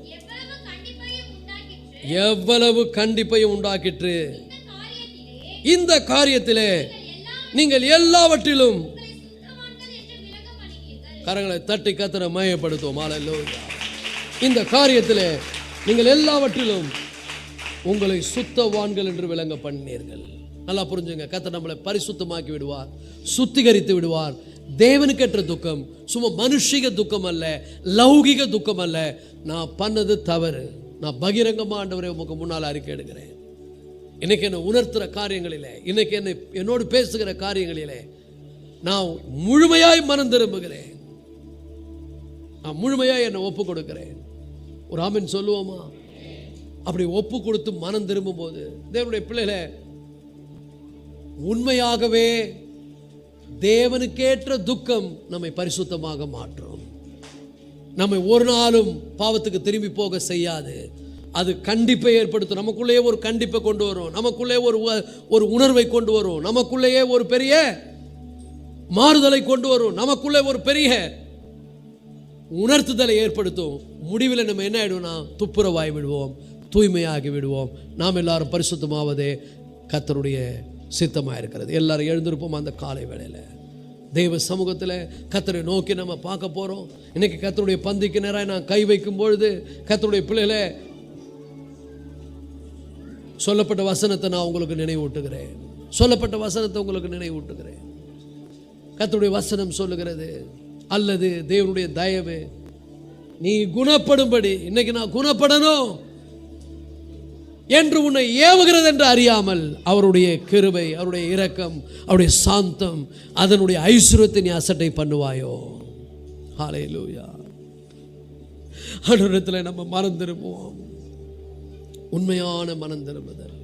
S1: எவ்வளவு கண்டிப்பையும் உண்டாக்கிற்று. இந்த காரியத்திலே நீங்கள் எல்லாவற்றிலும் கரங்களை தட்டி கத்தரை மயப்படுத்துவோம். அல்லேலூயா. இந்த காரியத்திலே நீங்கள் எல்லாவற்றிலும் உங்களை சுத்தவான்கள் என்று விளங்க பண்ணீர்கள். நல்லா புரிஞ்சுங்க, கர்த்தர் நம்மளை பரிசுத்தமாக்கி விடுவார், சுத்திகரித்து விடுவார். தேவனுக்கேற்ற துக்கம் சும்மா மனுஷிக துக்கம் அல்ல, லௌகிக துக்கம் அல்ல. நான் பண்ணது தவறு, நான் பகிரங்கமா ஆண்டவரே உமக்கு முன்னால் அறிக்கை எடுக்கிறேன். இன்னைக்கு என்னை உணர்த்துற காரியங்களிலே, இன்னைக்கு என்னோடு பேசுகிற காரியங்களிலே நான் முழுமையாய் மனம் திரும்புகிறேன். நான் முழுமையாய் என்னை ஒப்பு கொடுக்கிறேன். ஒரு ஆமென் சொல்லுவோமா? அப்படி ஒப்பு கொடுத்து மனம் திரும்பும் போது தேவனுடைய பிள்ளைகளே, உண்மையாகவே தேவனுக்கேற்ற துக்கம் நம்மை பரிசுத்தமாக மாற்றும். நம்மை ஒரு நாளும் பாவத்துக்கு திரும்பி போக செய்யாது. அது கண்டிப்பை ஏற்படுத்தும். நமக்குள்ளேயே ஒரு கண்டிப்பை கொண்டு வரும், நமக்குள்ளே ஒரு உணர்வை கொண்டு வரும், நமக்குள்ளேயே ஒரு பெரிய மாறுதலை கொண்டு வரும், நமக்குள்ளே ஒரு பெரிய உணர்த்துதலை ஏற்படுத்தும். முடிவில் நம்ம என்ன ஆயிடுவோம்னா துப்புரவாய் விடுவோம், தூய்மையாகி விடுவோம். நாம் எல்லாரும் பரிசுத்தமாவதே கர்த்தருடைய சித்தமாக இருக்கிறது. எல்லாரும் எழுந்திருப்போம். அந்த காலை வேளையில் தெய்வ சமூகத்தில் கர்த்தரை நோக்கி நம்ம பார்க்க போகிறோம். இன்னைக்கு கர்த்தருடைய பந்திக்கு நேராக நான் கை வைக்கும் பொழுது கர்த்தருடைய பிள்ளைகளை சொல்லப்பட்ட வசனத்தை நான் உங்களுக்கு நினைவூட்டுகிறேன். சொல்லப்பட்ட வசனத்தை உங்களுக்கு நினைவூட்டுகிறேன். கர்த்தருடைய வசனம் சொல்லுகிறது, அல்லது தேவனுடைய தயவு நீ குணப்படும்படி, இன்னைக்கு நான் குணப்படணும் என்று உன்னை ஏவுகிறது என்று அறியாமல் அவருடைய கிருபை, அவருடைய இரக்கம், அவருடைய சாந்தம், அதனுடைய ஐஸ்வரியத்தை நீ அசட்டை பண்ணுவாயோ? ஹல்லேலூயா. ஆண்டவரிடத்தில் நம்ம மனம் திரும்புவோம். உண்மையான மனம் திரும்புதல்.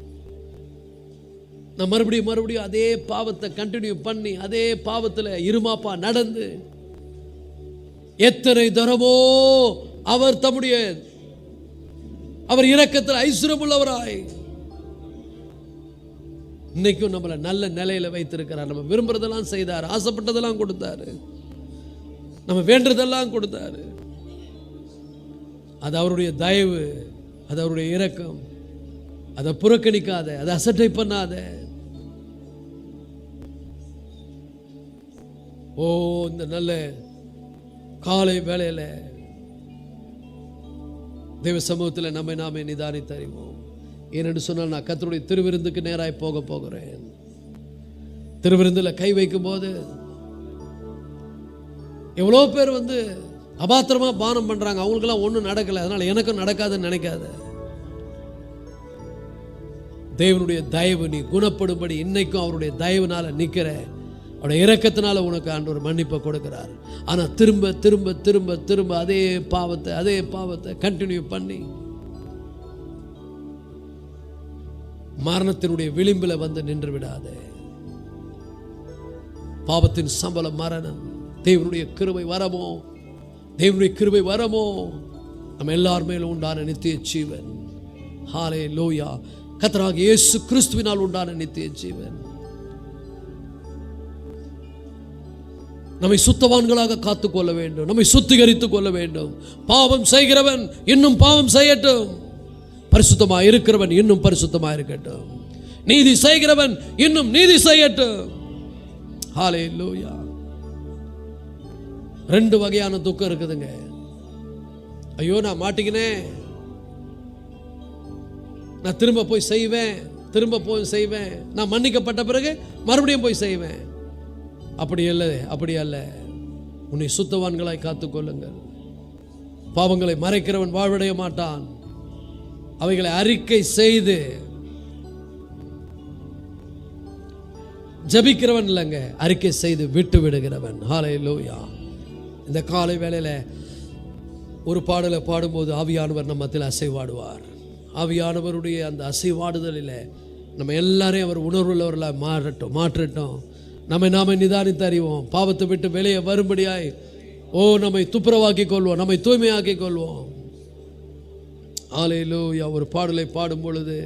S1: நான் மறுபடியும் அதே பாவத்தை கண்டினியூ பண்ணி அதே பாவத்தில் இருமாப்பா நடந்து எத்தனை தரமோ அவர் இரக்கத்தில் ஐஸ்வர்யம் உள்ளவராய் இன்னைக்கும் நம்மளை நல்ல நிலையில வைத்திருக்கிறார். நம்ம விரும்புறதெல்லாம் செய்தார், ஆசைப்பட்டதெல்லாம் கொடுத்தாரு, நம்ம வேண்டதெல்லாம் கொடுத்தாரு. அது அவருடைய தயவு, அது அவருடைய இரக்கம். அதை புறக்கணிக்காத, அதை அசட்டை பண்ணாத. ஓ, இந்த நல்ல காலை வேளையில தேவ சமூகத்தில் நம்மை நாமே நிதானித்து அறிவோம். ஏனென்று சொன்னால் நான் கர்த்தருடைய திருவிருந்துக்கு நேராய் போக போகிறேன். திருவிருந்தில் கை வைக்கும் போது எவ்வளோ பேர் அபாத்திரமா பானம் பண்றாங்க. அவங்களுக்கெல்லாம் ஒன்றும் நடக்கலை, அதனால எனக்கும் நடக்காதுன்னு நினைக்காத. தேவனுடைய தயவு நீ குணப்படும்படி இன்னைக்கும் அவருடைய தயவுனால நிற்கிற, அவருடைய இரக்கத்தினால உனக்கு ஆண்டவர் மன்னிப்பை கொடுக்கிறார். ஆனால் திரும்ப திரும்ப திரும்ப திரும்ப அதே பாவத்தை கண்டினியூ பண்ணி மரணத்தினுடைய விளிம்பில் நின்று விடாதே. பாவத்தின் சம்பளம் மரணம். தேவனுடைய கிருபை வரமோ, தேவனுடைய கிருபை வரமோ நம்ம எல்லார் மேலும் உண்டான நித்திய ஜீவன். ஹல்லேலூயா. கர்த்தராகிய இயேசு கிறிஸ்துவினால் உண்டான நித்திய ஜீவன். நம்மை சுத்தவான்களாக காத்துக்கொள்ள வேண்டும், நம்மை சுத்திகரித்துக் கொள்ள வேண்டும். பாவம் செய்கிறவன் இன்னும் பாவம் செய்யட்டும், பரிசுத்தமாக இருக்கிறவன் இன்னும் பரிசுத்தமாக இருக்கட்டும், நீதி செய்கிறவன் இன்னும் நீதி செய்யட்டும். ஹல்லேலூயா. ரெண்டு வகையான துக்கம் இருக்குதுங்க. ஐயோ நான் மாட்டிக்கினேன், நான் திரும்ப போய் செய்வேன், நான் மன்னிக்கப்பட்ட பிறகு மறுபடியும் போய் செய்வேன். அப்படி அல்ல. உன்னை சுத்தவான்களாய் காத்துக்கொள்ளுங்கள். பாவங்களை மறைக்கிறவன் வாழ்வடைய மாட்டான். அவைகளை அறிக்கை செய்து ஜபிக்கிறவன் இல்லைங்க, அறிக்கை செய்து விட்டு விடுகிறவன். ஹல்லேலூயா. இந்த காலை வேளையில ஒரு பாடலை பாடும்போது ஆவியானவர் நம்ம மத்தியில் அசைவாடுவார். ஆவியானவருடைய அந்த அசைவாடுதலில் நம்ம எல்லாரையும் அவர் உணர்வுள்ளவர்களாக மாற்றட்டும். நாம நிதானித்து அறிவோம். பாவத்தை விட்டு வெளியே வரும்படியாய் நம்மை துப்புரவாக்கிக் கொள்வோம், நம்மை தூய்மையாக்கிக் கொள்வோம். ஹல்லேலூயா. ஒரு பாடலை பாடும் பொழுது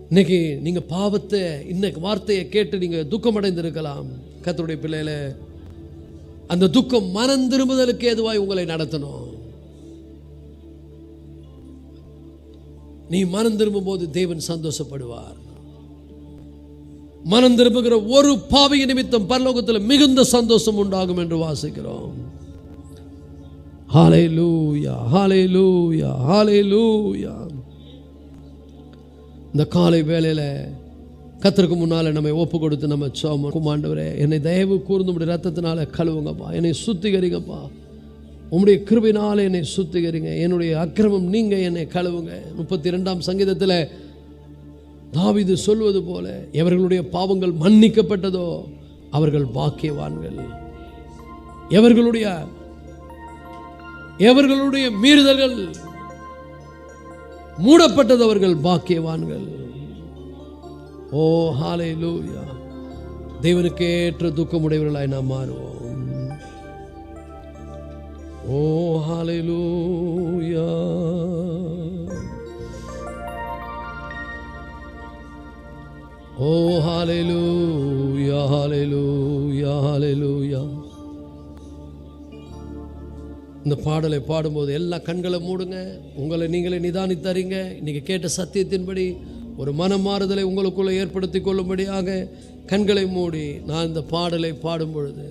S1: இன்னைக்கு நீங்க பாவத்தை இன்னைக்கு வார்த்தையை கேட்டு நீங்க துக்கம் அடைந்திருக்கலாம். கர்த்தருடைய பிள்ளையில அந்த துக்கம் மனம் திரும்புதலுக்கு ஏதுவாய் உங்களை நடத்தணும். நீ மனம் திரும்பும் போது தேவன் சந்தோஷப்படுவார். மனம் திரும்புகிற ஒரு பாவியின் நிமித்தம் பரலோகத்தில் மிகுந்த சந்தோஷம் உண்டாகும் என்று வாசிக்கிறோம். ஹல்லேலூயா, ஹல்லேலூயா, ஹல்லேலூயா. இந்த காலை வேளையில கர்த்தருக்கு முன்னால நம்மை ஒப்பு கொடுத்து நம்ம சோமம், ஆண்டவரே என்னை தயவு கூர்ந்து உம்முடைய ரத்தத்தினால கழுவுங்கப்பா, என்னை சுத்திகரிங்கப்பா, உம்முடைய கிருபையினால என்னை சுத்திகரிங்க, என்னுடைய அக்கிரமம் நீங்க என்னை கழுவுங்க. 32ஆம் சங்கீதத்தில் தாவீது சொல்வது போல, எவர்களுடைய பாவங்கள் மன்னிக்கப்பட்டதோ அவர்கள் பாக்கியவான்கள், எவர்களுடைய மீறுதல்கள் மூடப்பட்டதவர்கள் பாக்கியவான்கள். ஓ ஹல்லேலூயா. தேவனுக்கு ஏற்ற துக்கமுடையவர்களாய் நாம் மாறுவோம். ஓ ஹல்லேலூயா. ஓ ஹல்லேலூயா, ஹல்லேலூயா, ஹல்லேலூயா. இந்த பாடலை பாடும்போது எல்லா கண்களை மூடுங்க, உங்களை நீங்களே நிதானித்தறிங்க. இன்னைக்கு கேட்ட சத்தியத்தின்படி ஒரு மனமாறுதலை உங்களுக்குள்ளே ஏற்படுத்தி கொள்ளும்படியாக கண்களை மூடி நான் இந்த பாடலை பாடும் பொழுது